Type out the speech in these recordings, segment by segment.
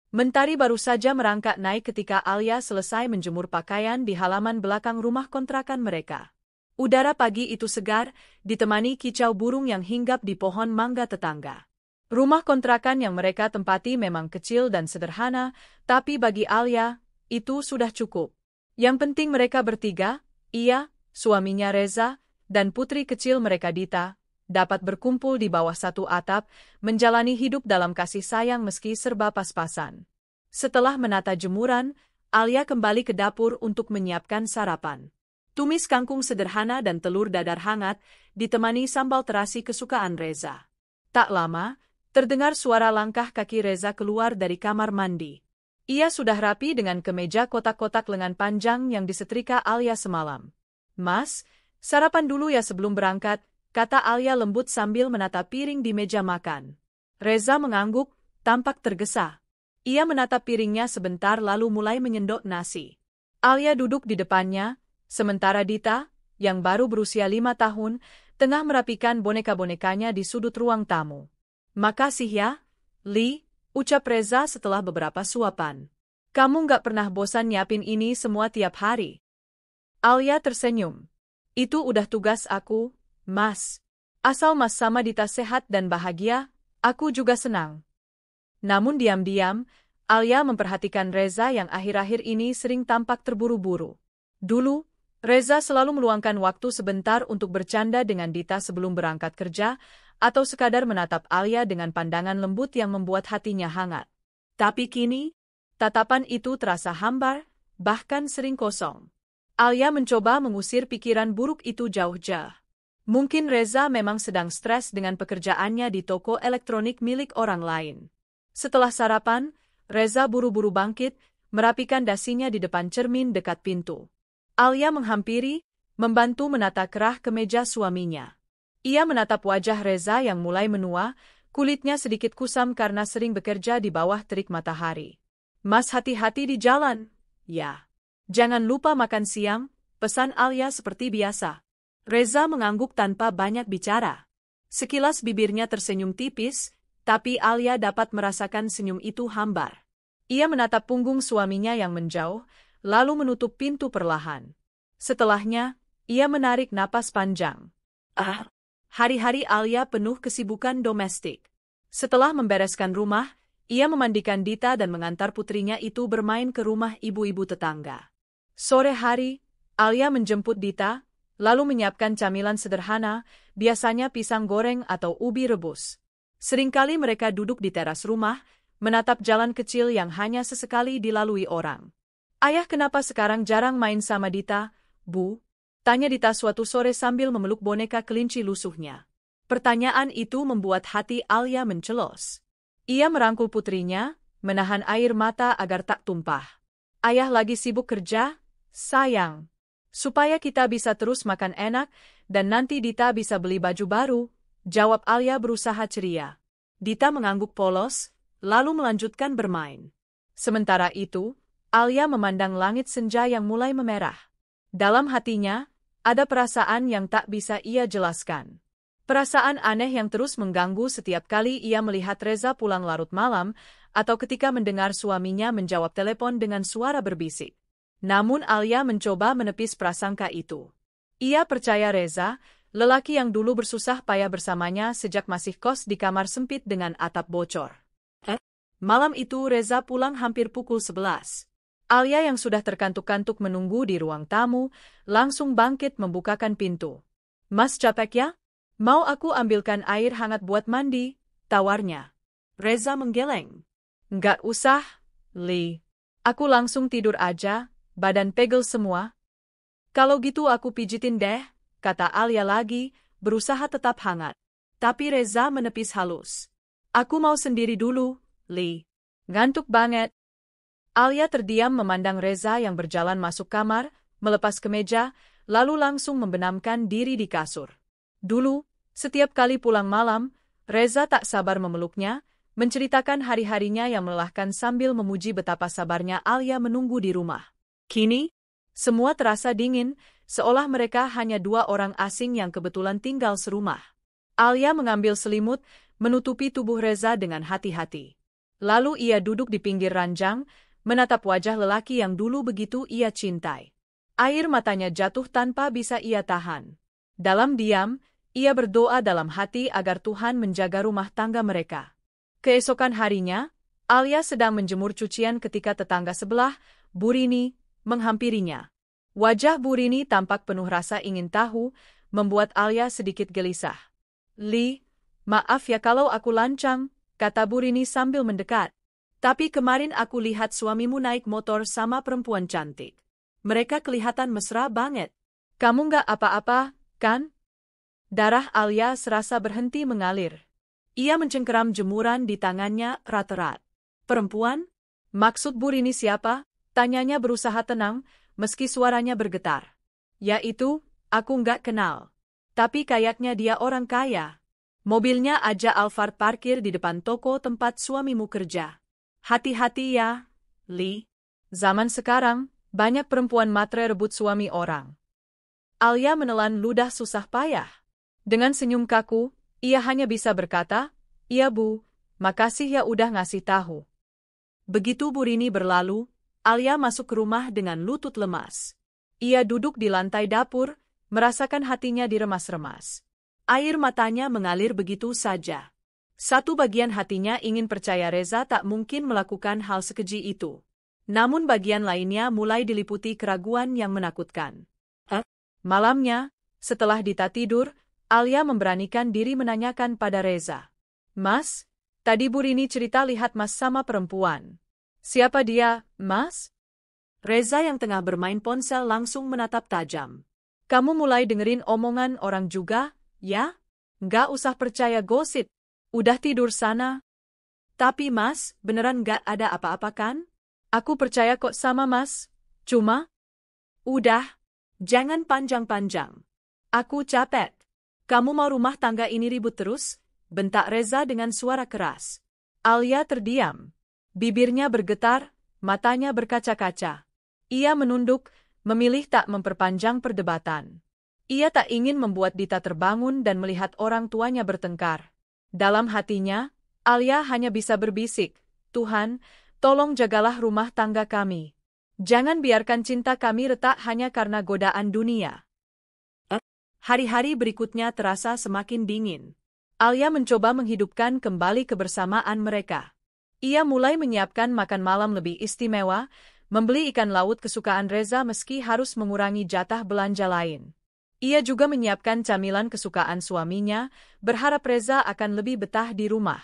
Mentari baru saja merangkak naik ketika Alia selesai menjemur pakaian di halaman belakang rumah kontrakan mereka. Udara pagi itu segar, ditemani kicau burung yang hinggap di pohon mangga tetangga. Rumah kontrakan yang mereka tempati memang kecil dan sederhana, tapi bagi Alia, itu sudah cukup. Yang penting mereka bertiga, ia, suaminya Reza, dan putri kecil mereka Dita, dapat berkumpul di bawah satu atap, menjalani hidup dalam kasih sayang meski serba pas-pasan. Setelah menata jemuran, Alia kembali ke dapur untuk menyiapkan sarapan. Tumis kangkung sederhana dan telur dadar hangat, ditemani sambal terasi kesukaan Reza. Tak lama, terdengar suara langkah kaki Reza keluar dari kamar mandi. Ia sudah rapi dengan kemeja kotak-kotak lengan panjang yang disetrika Alia semalam. "Mas, sarapan dulu ya sebelum berangkat," kata Alia lembut sambil menata piring di meja makan. Reza mengangguk, tampak tergesa. Ia menatap piringnya sebentar lalu mulai menyendok nasi. Alia duduk di depannya, sementara Dita, yang baru berusia 5 tahun, tengah merapikan boneka-bonekanya di sudut ruang tamu. "Makasih ya, Li," ucap Reza setelah beberapa suapan. "Kamu nggak pernah bosan nyiapin ini semua tiap hari." Alia tersenyum. "Itu udah tugas aku, Mas. Asal Mas sama Dita sehat dan bahagia, aku juga senang." Namun diam-diam, Alia memperhatikan Reza yang akhir-akhir ini sering tampak terburu-buru. Dulu, Reza selalu meluangkan waktu sebentar untuk bercanda dengan Dita sebelum berangkat kerja, atau sekadar menatap Alia dengan pandangan lembut yang membuat hatinya hangat. Tapi kini, tatapan itu terasa hambar, bahkan sering kosong. Alia mencoba mengusir pikiran buruk itu jauh-jauh. Mungkin Reza memang sedang stres dengan pekerjaannya di toko elektronik milik orang lain. Setelah sarapan, Reza buru-buru bangkit, merapikan dasinya di depan cermin dekat pintu. Alia menghampiri, membantu menata kerah kemeja suaminya. Ia menatap wajah Reza yang mulai menua, kulitnya sedikit kusam karena sering bekerja di bawah terik matahari. "Mas hati-hati di jalan, ya. Jangan lupa makan siang," pesan Alia seperti biasa. Reza mengangguk tanpa banyak bicara. Sekilas bibirnya tersenyum tipis, tapi Alia dapat merasakan senyum itu hambar. Ia menatap punggung suaminya yang menjauh, lalu menutup pintu perlahan. Setelahnya, ia menarik napas panjang. Hari-hari Alia penuh kesibukan domestik. Setelah membereskan rumah, ia memandikan Dita dan mengantar putrinya itu bermain ke rumah ibu-ibu tetangga. Sore hari, Alia menjemput Dita, lalu menyiapkan camilan sederhana, biasanya pisang goreng atau ubi rebus. Seringkali mereka duduk di teras rumah, menatap jalan kecil yang hanya sesekali dilalui orang. "Ayah kenapa sekarang jarang main sama Dita, Bu?" tanya Dita suatu sore sambil memeluk boneka kelinci lusuhnya. Pertanyaan itu membuat hati Alia mencelos. Ia merangkul putrinya, menahan air mata agar tak tumpah. "Ayah lagi sibuk kerja, sayang. Supaya kita bisa terus makan enak, dan nanti Dita bisa beli baju baru," jawab Alia berusaha ceria. Dita mengangguk polos, lalu melanjutkan bermain. Sementara itu, Alia memandang langit senja yang mulai memerah. Dalam hatinya, ada perasaan yang tak bisa ia jelaskan. Perasaan aneh yang terus mengganggu setiap kali ia melihat Reza pulang larut malam, atau ketika mendengar suaminya menjawab telepon dengan suara berbisik. Namun Alia mencoba menepis prasangka itu. Ia percaya Reza, lelaki yang dulu bersusah payah bersamanya sejak masih kos di kamar sempit dengan atap bocor. Malam itu Reza pulang hampir pukul 11. Alia yang sudah terkantuk-kantuk menunggu di ruang tamu, langsung bangkit membukakan pintu. "Mas capek ya? Mau aku ambilkan air hangat buat mandi?" tawarnya. Reza menggeleng. "Nggak usah, Li. Aku langsung tidur aja, badan pegel semua." "Kalau gitu aku pijitin deh," kata Alia lagi, berusaha tetap hangat. Tapi Reza menepis halus. "Aku mau sendiri dulu, Li. Ngantuk banget." Alia terdiam memandang Reza yang berjalan masuk kamar, melepas kemeja, lalu langsung membenamkan diri di kasur. Dulu, setiap kali pulang malam, Reza tak sabar memeluknya, menceritakan hari-harinya yang melelahkan sambil memuji betapa sabarnya Alia menunggu di rumah. Kini, semua terasa dingin, seolah mereka hanya dua orang asing yang kebetulan tinggal serumah. Alia mengambil selimut, menutupi tubuh Reza dengan hati-hati. Lalu ia duduk di pinggir ranjang, menatap wajah lelaki yang dulu begitu ia cintai. Air matanya jatuh tanpa bisa ia tahan. Dalam diam, ia berdoa dalam hati agar Tuhan menjaga rumah tangga mereka. Keesokan harinya, Alia sedang menjemur cucian ketika tetangga sebelah, Burini, menghampirinya. Wajah Burini tampak penuh rasa ingin tahu, membuat Alia sedikit gelisah. "Li, maaf ya kalau aku lancang," kata Burini sambil mendekat. "Tapi kemarin aku lihat suamimu naik motor sama perempuan cantik. Mereka kelihatan mesra banget. Kamu nggak apa-apa, kan?" Darah Alia serasa berhenti mengalir. Ia mencengkeram jemuran di tangannya erat-erat. "Perempuan? Maksud Burini siapa?" tanyanya berusaha tenang, meski suaranya bergetar. "Ya itu, aku nggak kenal. Tapi kayaknya dia orang kaya. Mobilnya aja Alphard parkir di depan toko tempat suamimu kerja. Hati-hati ya, Li. Zaman sekarang, banyak perempuan matre rebut suami orang." Alia menelan ludah susah payah. Dengan senyum kaku, ia hanya bisa berkata, "Iya Bu, makasih ya udah ngasih tahu." Begitu Burini berlalu, Alia masuk ke rumah dengan lutut lemas. Ia duduk di lantai dapur, merasakan hatinya diremas-remas. Air matanya mengalir begitu saja. Satu bagian hatinya ingin percaya Reza tak mungkin melakukan hal sekeji itu. Namun bagian lainnya mulai diliputi keraguan yang menakutkan. Malamnya, setelah Dita tidur, Alia memberanikan diri menanyakan pada Reza. "Mas, tadi Burini cerita lihat Mas sama perempuan. Siapa dia, Mas?" Reza yang tengah bermain ponsel langsung menatap tajam. "Kamu mulai dengerin omongan orang juga, ya? Nggak usah percaya gosip. Udah tidur sana." "Tapi Mas, beneran nggak ada apa-apa kan?" "Aku percaya kok sama Mas. Cuma..." "Udah, jangan panjang-panjang. Aku capek. Kamu mau rumah tangga ini ribut terus?" bentak Reza dengan suara keras. Alia terdiam. Bibirnya bergetar, matanya berkaca-kaca. Ia menunduk, memilih tak memperpanjang perdebatan. Ia tak ingin membuat Dita terbangun dan melihat orang tuanya bertengkar. Dalam hatinya, Alia hanya bisa berbisik, "Tuhan, tolong jagalah rumah tangga kami. Jangan biarkan cinta kami retak hanya karena godaan dunia." Hari-hari berikutnya terasa semakin dingin. Alia mencoba menghidupkan kembali kebersamaan mereka. Ia mulai menyiapkan makan malam lebih istimewa, membeli ikan laut kesukaan Reza meski harus mengurangi jatah belanja lain. Ia juga menyiapkan camilan kesukaan suaminya, berharap Reza akan lebih betah di rumah.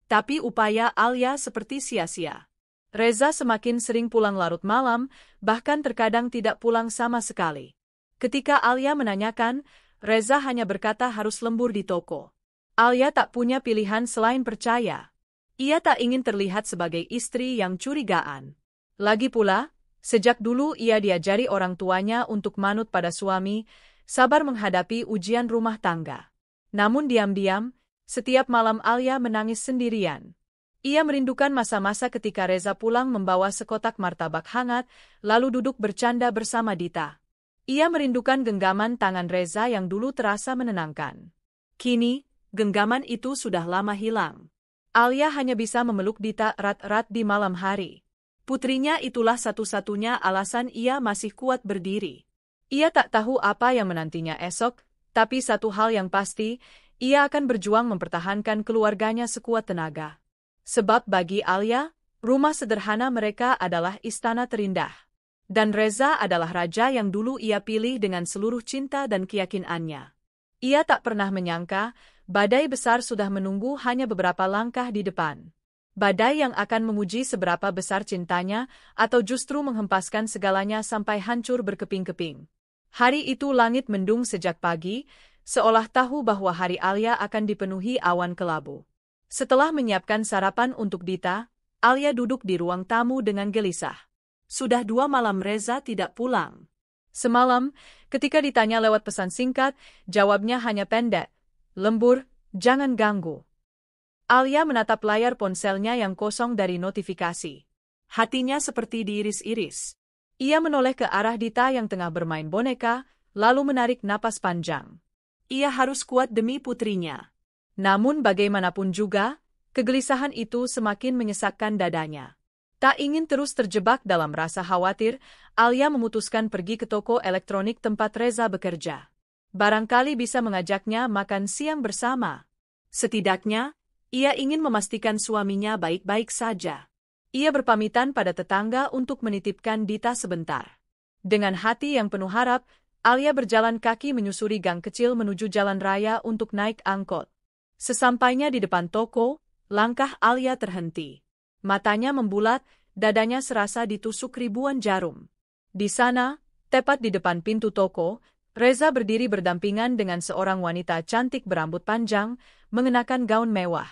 Tapi upaya Alia seperti sia-sia. Reza semakin sering pulang larut malam, bahkan terkadang tidak pulang sama sekali. Ketika Alia menanyakan, Reza hanya berkata harus lembur di toko. Alia tak punya pilihan selain percaya. Ia tak ingin terlihat sebagai istri yang curigaan. Lagi pula, sejak dulu ia diajari orang tuanya untuk manut pada suami, sabar menghadapi ujian rumah tangga. Namun diam-diam, setiap malam Alia menangis sendirian. Ia merindukan masa-masa ketika Reza pulang membawa sekotak martabak hangat, lalu duduk bercanda bersama Dita. Ia merindukan genggaman tangan Reza yang dulu terasa menenangkan. Kini, genggaman itu sudah lama hilang. Alia hanya bisa memeluk Dita erat-erat di malam hari. Putrinya itulah satu-satunya alasan ia masih kuat berdiri. Ia tak tahu apa yang menantinya esok, tapi satu hal yang pasti, ia akan berjuang mempertahankan keluarganya sekuat tenaga. Sebab bagi Alia, rumah sederhana mereka adalah istana terindah. Dan Reza adalah raja yang dulu ia pilih dengan seluruh cinta dan keyakinannya. Ia tak pernah menyangka, badai besar sudah menunggu hanya beberapa langkah di depan. Badai yang akan menguji seberapa besar cintanya, atau justru menghempaskan segalanya sampai hancur berkeping-keping. Hari itu langit mendung sejak pagi, seolah tahu bahwa hari Alia akan dipenuhi awan kelabu. Setelah menyiapkan sarapan untuk Dita, Alia duduk di ruang tamu dengan gelisah. Sudah 2 malam Reza tidak pulang. Semalam, ketika ditanya lewat pesan singkat, jawabnya hanya pendek, lembur, "Jangan ganggu." Alia menatap layar ponselnya yang kosong dari notifikasi. Hatinya seperti diiris-iris. Ia menoleh ke arah Dita yang tengah bermain boneka, lalu menarik napas panjang. Ia harus kuat demi putrinya. Namun bagaimanapun juga, Kegelisahan itu semakin menyesakkan dadanya. Tak ingin terus terjebak dalam rasa khawatir, Alia memutuskan pergi ke toko elektronik tempat Reza bekerja. Barangkali bisa mengajaknya makan siang bersama. Setidaknya, ia ingin memastikan suaminya baik-baik saja. Ia berpamitan pada tetangga untuk menitipkan Dita sebentar. Dengan hati yang penuh harap, Alia berjalan kaki menyusuri gang kecil menuju jalan raya untuk naik angkot. Sesampainya di depan toko, langkah Alia terhenti. Matanya membulat, dadanya serasa ditusuk ribuan jarum. Di sana, tepat di depan pintu toko, Reza berdiri berdampingan dengan seorang wanita cantik berambut panjang, mengenakan gaun mewah.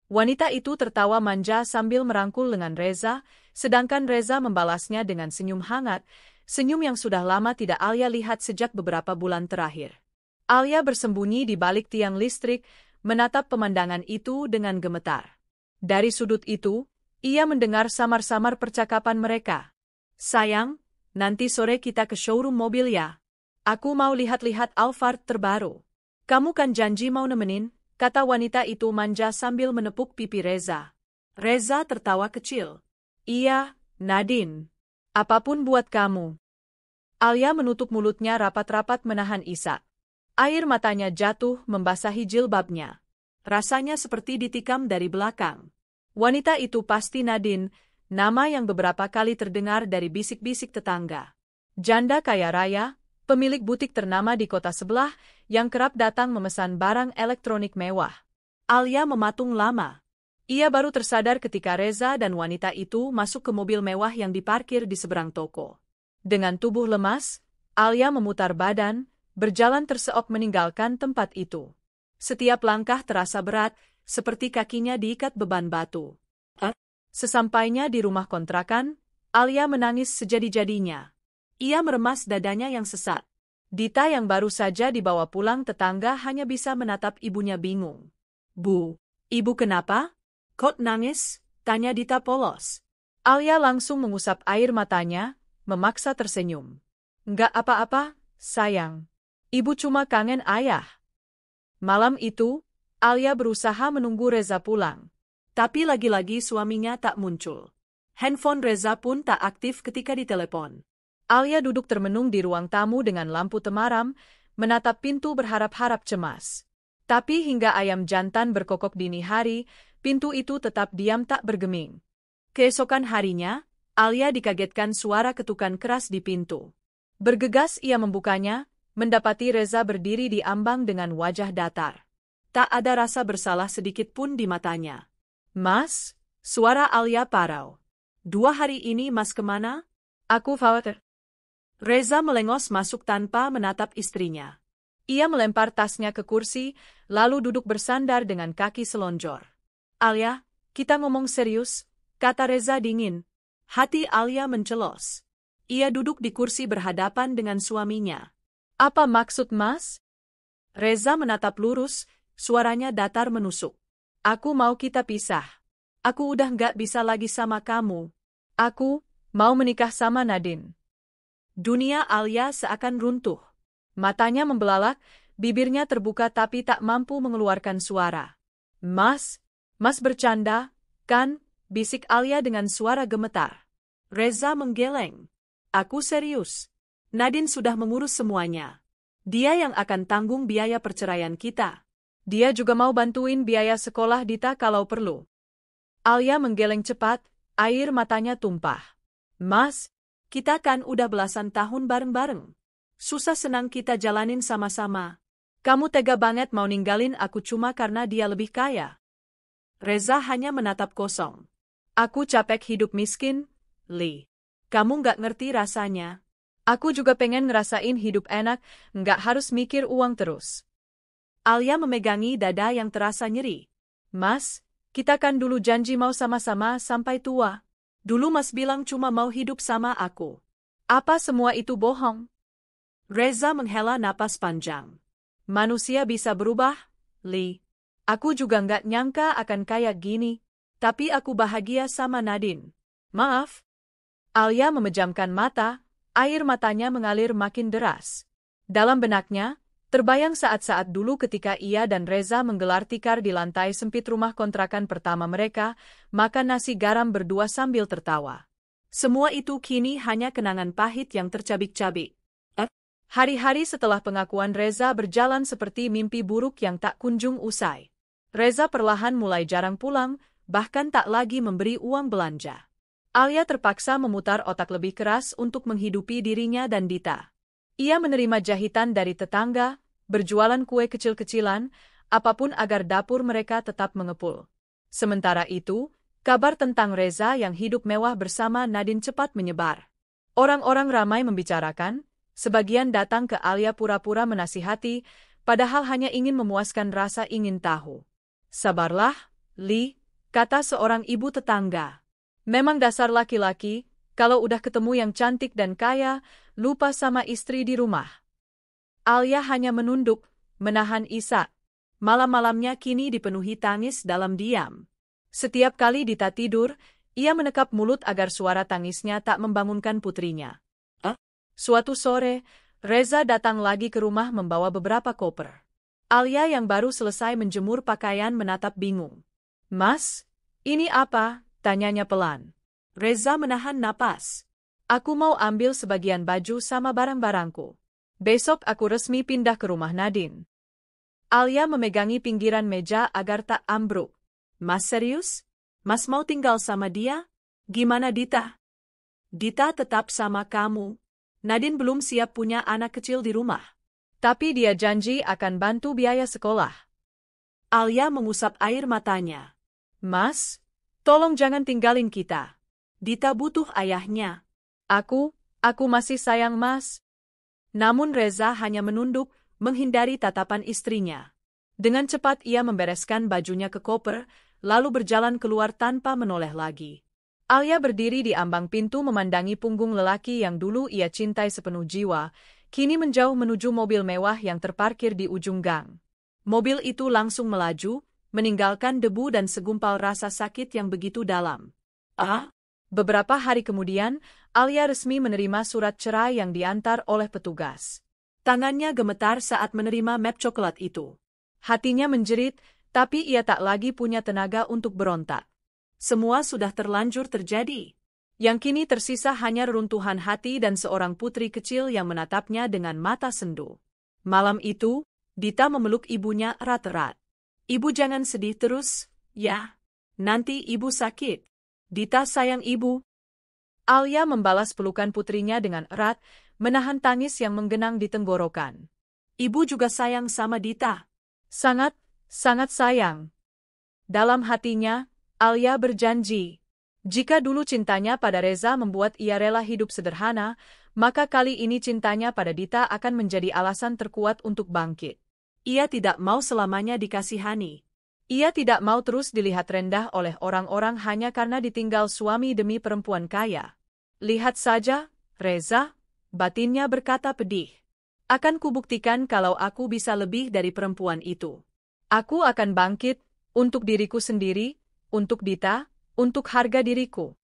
Wanita itu tertawa manja sambil merangkul lengan Reza, sedangkan Reza membalasnya dengan senyum hangat, senyum yang sudah lama tidak Alia lihat sejak beberapa bulan terakhir. Alia bersembunyi di balik tiang listrik, menatap pemandangan itu dengan gemetar. Dari sudut itu, ia mendengar samar-samar percakapan mereka. "Sayang, nanti sore kita ke showroom mobil ya. Aku mau lihat-lihat Alphard terbaru. Kamu kan janji mau nemenin," kata wanita itu manja sambil menepuk pipi Reza. Reza tertawa kecil. "Iya, Nadine. Apapun buat kamu." Alia menutup mulutnya rapat-rapat menahan isak. Air matanya jatuh membasahi jilbabnya. Rasanya seperti ditikam dari belakang. Wanita itu pasti Nadine, nama yang beberapa kali terdengar dari bisik-bisik tetangga. Janda kaya raya, pemilik butik ternama di kota sebelah, yang kerap datang memesan barang elektronik mewah. Alia mematung lama. Ia baru tersadar ketika Reza dan wanita itu masuk ke mobil mewah yang diparkir di seberang toko. Dengan tubuh lemas, Alia memutar badan, berjalan terseok meninggalkan tempat itu. Setiap langkah terasa berat, seperti kakinya diikat beban batu. Sesampainya di rumah kontrakan, Alia menangis sejadi-jadinya. Ia meremas dadanya yang sesat. Dita yang baru saja dibawa pulang tetangga hanya bisa menatap ibunya bingung. "Bu, ibu kenapa? Kok nangis?" tanya Dita polos. Alia langsung mengusap air matanya, memaksa tersenyum. "Nggak apa-apa, sayang. Ibu cuma kangen ayah." Malam itu, Alia berusaha menunggu Reza pulang. Tapi lagi-lagi suaminya tak muncul. Handphone Reza pun tak aktif ketika ditelepon. Alia duduk termenung di ruang tamu dengan lampu temaram, menatap pintu berharap-harap cemas. Tapi hingga ayam jantan berkokok dini hari, pintu itu tetap diam tak bergeming. Keesokan harinya, Alia dikagetkan suara ketukan keras di pintu. Bergegas ia membukanya, mendapati Reza berdiri di ambang dengan wajah datar. Tak ada rasa bersalah sedikit pun di matanya. "Mas?" suara Alia parau. "2 hari ini Mas kemana?" "Aku khawatir." Reza melengos masuk tanpa menatap istrinya. Ia melempar tasnya ke kursi, lalu duduk bersandar dengan kaki selonjor. "Alia, kita ngomong serius," kata Reza dingin. Hati Alia mencelos. Ia duduk di kursi berhadapan dengan suaminya. "Apa maksud Mas?" Reza menatap lurus, suaranya datar menusuk. "Aku mau kita pisah. Aku udah nggak bisa lagi sama kamu. Aku mau menikah sama Nadine." Dunia Alia seakan runtuh. Matanya membelalak, bibirnya terbuka tapi tak mampu mengeluarkan suara. Mas bercanda, kan?" bisik Alia dengan suara gemetar. Reza menggeleng. "Aku serius. Nadine sudah mengurus semuanya. Dia yang akan tanggung biaya perceraian kita. Dia juga mau bantuin biaya sekolah Dita kalau perlu." Alia menggeleng cepat, air matanya tumpah. "Mas, kita kan udah belasan tahun bareng-bareng. Susah senang kita jalanin sama-sama. Kamu tega banget mau ninggalin aku cuma karena dia lebih kaya." Reza hanya menatap kosong. "Aku capek hidup miskin, Li. Kamu nggak ngerti rasanya. Aku juga pengen ngerasain hidup enak, nggak harus mikir uang terus." Alia memegangi dada yang terasa nyeri. "Mas, kita kan dulu janji mau sama-sama sampai tua. Dulu Mas bilang cuma mau hidup sama aku. Apa semua itu bohong?" Reza menghela napas panjang. "Manusia bisa berubah, Li. Aku juga nggak nyangka akan kayak gini, tapi aku bahagia sama Nadine. Maaf." Alia memejamkan mata, air matanya mengalir makin deras. Dalam benaknya, Terbayang saat-saat dulu ketika ia dan Reza menggelar tikar di lantai sempit rumah kontrakan pertama mereka, makan nasi garam berdua sambil tertawa. Semua itu kini hanya kenangan pahit yang tercabik-cabik. Hari-hari setelah pengakuan Reza berjalan seperti mimpi buruk yang tak kunjung usai. Reza perlahan mulai jarang pulang, bahkan tak lagi memberi uang belanja. Alia terpaksa memutar otak lebih keras untuk menghidupi dirinya dan Dita. Ia menerima jahitan dari tetangga, berjualan kue kecil-kecilan, apapun agar dapur mereka tetap mengepul. Sementara itu, kabar tentang Reza yang hidup mewah bersama Nadine cepat menyebar. Orang-orang ramai membicarakan, sebagian datang ke Alia pura-pura menasihati, padahal hanya ingin memuaskan rasa ingin tahu. Sabarlah, Li, kata seorang ibu tetangga. Memang dasar laki-laki, kalau udah ketemu yang cantik dan kaya, lupa sama istri di rumah. Alia hanya menunduk, menahan isak. Malam-malamnya kini dipenuhi tangis dalam diam. Setiap kali Dita tidur, ia menekap mulut agar suara tangisnya tak membangunkan putrinya. Suatu sore, Reza datang lagi ke rumah membawa beberapa koper. Alia yang baru selesai menjemur pakaian menatap bingung. "Mas, ini apa?" tanyanya pelan. Reza menahan napas. "Aku mau ambil sebagian baju sama barang-barangku. Besok aku resmi pindah ke rumah Nadine." Alia memegangi pinggiran meja agar tak ambruk. "Mas serius? Mas mau tinggal sama dia? Gimana Dita?" "Dita tetap sama kamu. Nadine belum siap punya anak kecil di rumah. Tapi dia janji akan bantu biaya sekolah." Alia mengusap air matanya. "Mas, tolong jangan tinggalin kita. Dita butuh ayahnya." Aku masih sayang Mas." Namun Reza hanya menunduk, menghindari tatapan istrinya. Dengan cepat ia membereskan bajunya ke koper, lalu berjalan keluar tanpa menoleh lagi. Alia berdiri di ambang pintu memandangi punggung lelaki yang dulu ia cintai sepenuh jiwa, kini menjauh menuju mobil mewah yang terparkir di ujung gang. Mobil itu langsung melaju, meninggalkan debu dan segumpal rasa sakit yang begitu dalam. Beberapa hari kemudian, Alia resmi menerima surat cerai yang diantar oleh petugas. Tangannya gemetar saat menerima map coklat itu. Hatinya menjerit, tapi ia tak lagi punya tenaga untuk berontak. Semua sudah terlanjur terjadi. Yang kini tersisa hanya reruntuhan hati dan seorang putri kecil yang menatapnya dengan mata sendu. Malam itu, Dita memeluk ibunya erat-erat. "Ibu jangan sedih terus, ya. Nanti ibu sakit. Dita sayang ibu." Alia membalas pelukan putrinya dengan erat, menahan tangis yang menggenang di tenggorokan. "Ibu juga sayang sama Dita. Sangat, sangat sayang." Dalam hatinya, Alia berjanji, jika dulu cintanya pada Reza membuat ia rela hidup sederhana, maka kali ini cintanya pada Dita akan menjadi alasan terkuat untuk bangkit. Ia tidak mau selamanya dikasihani. Ia tidak mau terus dilihat rendah oleh orang-orang hanya karena ditinggal suami demi perempuan kaya. "Lihat saja, Reza," batinnya berkata pedih. "Akan kubuktikan kalau aku bisa lebih dari perempuan itu. Aku akan bangkit, untuk diriku sendiri, untuk Dita, untuk harga diriku."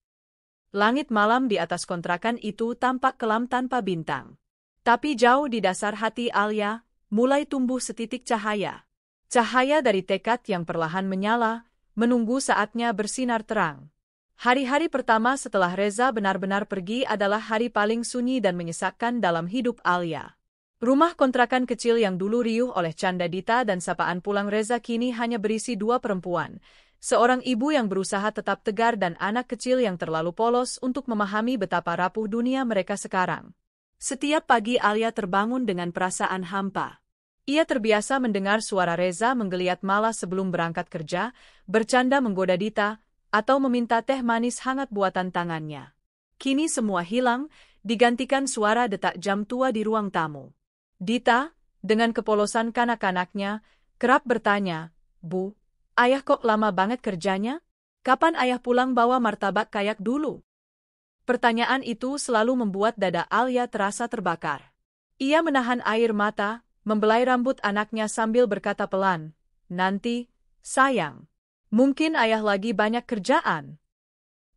Langit malam di atas kontrakan itu tampak kelam tanpa bintang. Tapi jauh di dasar hati Alia, mulai tumbuh setitik cahaya. Cahaya dari tekad yang perlahan menyala, menunggu saatnya bersinar terang. Hari-hari pertama setelah Reza benar-benar pergi adalah hari paling sunyi dan menyesakkan dalam hidup Alia. Rumah kontrakan kecil yang dulu riuh oleh canda Dita dan sapaan pulang Reza kini hanya berisi dua perempuan. Seorang ibu yang berusaha tetap tegar dan anak kecil yang terlalu polos untuk memahami betapa rapuh dunia mereka sekarang. Setiap pagi Alia terbangun dengan perasaan hampa. Ia terbiasa mendengar suara Reza menggeliat malas sebelum berangkat kerja, bercanda menggoda Dita, atau meminta teh manis hangat buatan tangannya. Kini semua hilang, digantikan suara detak jam tua di ruang tamu. Dita, dengan kepolosan kanak-kanaknya, kerap bertanya, "Bu, ayah kok lama banget kerjanya? Kapan ayah pulang bawa martabak kayak dulu?" Pertanyaan itu selalu membuat dada Alia terasa terbakar. Ia menahan air mata, membelai rambut anaknya sambil berkata pelan, "Nanti, sayang. Mungkin ayah lagi banyak kerjaan."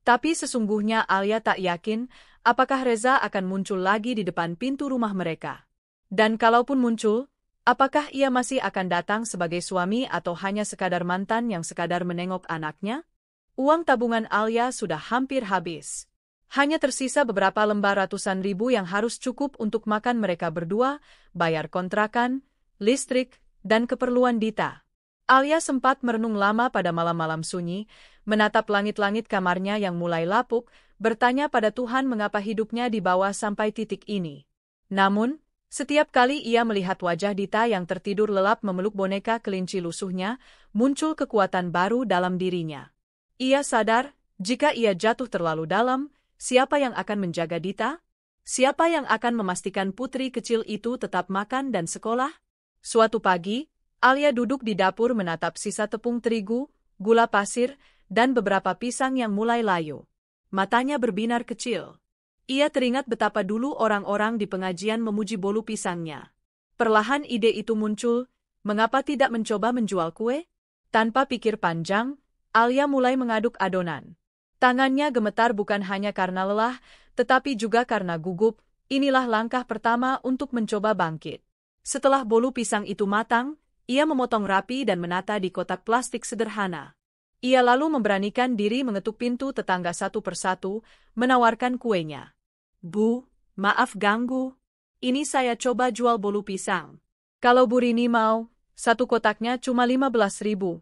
Tapi sesungguhnya Alia tak yakin apakah Reza akan muncul lagi di depan pintu rumah mereka. Dan kalaupun muncul, Apakah ia masih akan datang sebagai suami atau hanya sekadar mantan yang sekadar menengok anaknya? Uang tabungan Alia sudah hampir habis. Hanya tersisa beberapa lembar ratusan ribu yang harus cukup untuk makan mereka berdua, bayar kontrakan, listrik, dan keperluan Dita. Alia sempat merenung lama pada malam-malam sunyi, menatap langit-langit kamarnya yang mulai lapuk, bertanya pada Tuhan mengapa hidupnya dibawa sampai titik ini. Namun, setiap kali ia melihat wajah Dita yang tertidur lelap memeluk boneka kelinci lusuhnya, muncul kekuatan baru dalam dirinya. Ia sadar, jika ia jatuh terlalu dalam, siapa yang akan menjaga Dita? Siapa yang akan memastikan putri kecil itu tetap makan dan sekolah? Suatu pagi, Alia duduk di dapur menatap sisa tepung terigu, gula pasir, dan beberapa pisang yang mulai layu. Matanya berbinar kecil. Ia teringat betapa dulu orang-orang di pengajian memuji bolu pisangnya. Perlahan ide itu muncul, mengapa tidak mencoba menjual kue? Tanpa pikir panjang, Alia mulai mengaduk adonan. Tangannya gemetar bukan hanya karena lelah, tetapi juga karena gugup. Inilah langkah pertama untuk mencoba bangkit. Setelah bolu pisang itu matang, ia memotong rapi dan menata di kotak plastik sederhana. Ia lalu memberanikan diri mengetuk pintu tetangga satu persatu, menawarkan kuenya. Bu, maaf ganggu. Ini saya coba jual bolu pisang. Kalau Bu Rini mau, satu kotaknya cuma 15.000.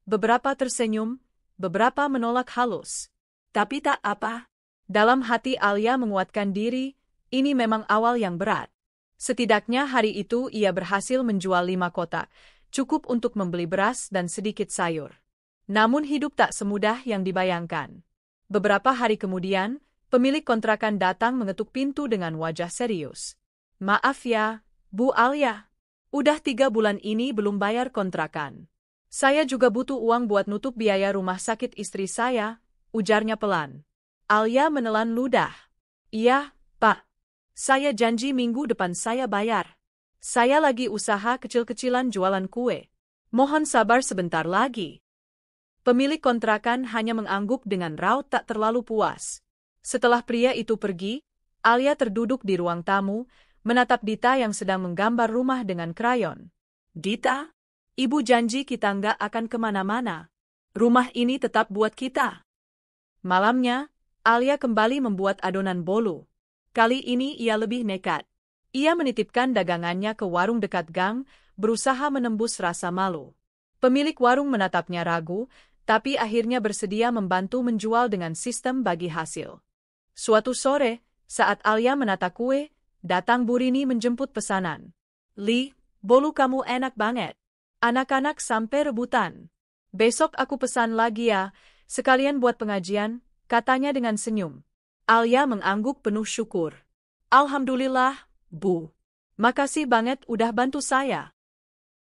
Beberapa tersenyum, beberapa menolak halus. Tapi tak apa. Dalam hati Alia menguatkan diri, ini memang awal yang berat. Setidaknya hari itu ia berhasil menjual 5 kotak, cukup untuk membeli beras dan sedikit sayur. Namun hidup tak semudah yang dibayangkan. Beberapa hari kemudian, pemilik kontrakan datang mengetuk pintu dengan wajah serius. Maaf ya, Bu Alia. Udah 3 bulan ini belum bayar kontrakan. Saya juga butuh uang buat nutup biaya rumah sakit istri saya, ujarnya pelan. Alia menelan ludah. Iya, Pak. Saya janji minggu depan saya bayar. Saya lagi usaha kecil-kecilan jualan kue. Mohon sabar sebentar lagi. Pemilik kontrakan hanya mengangguk dengan raut tak terlalu puas. Setelah pria itu pergi, Alia terduduk di ruang tamu, menatap Dita yang sedang menggambar rumah dengan krayon. Dita, Ibu janji kita nggak akan kemana-mana. Rumah ini tetap buat kita. Malamnya, Alia kembali membuat adonan bolu. Kali ini ia lebih nekat. Ia menitipkan dagangannya ke warung dekat gang, berusaha menembus rasa malu. Pemilik warung menatapnya ragu, tapi akhirnya bersedia membantu menjual dengan sistem bagi hasil. Suatu sore, saat Alia menata kue, datang Bu Rini menjemput pesanan. Li, bolu kamu enak banget. Anak-anak sampai rebutan. Besok aku pesan lagi ya, sekalian buat pengajian, katanya dengan senyum. Alia mengangguk penuh syukur. Alhamdulillah, Bu. Makasih banget udah bantu saya.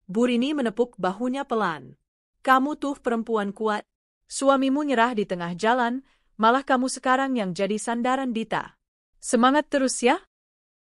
Bu Rini menepuk bahunya pelan. Kamu tuh perempuan kuat. Suamimu nyerah di tengah jalan, malah kamu sekarang yang jadi sandaran Dita. Semangat terus ya.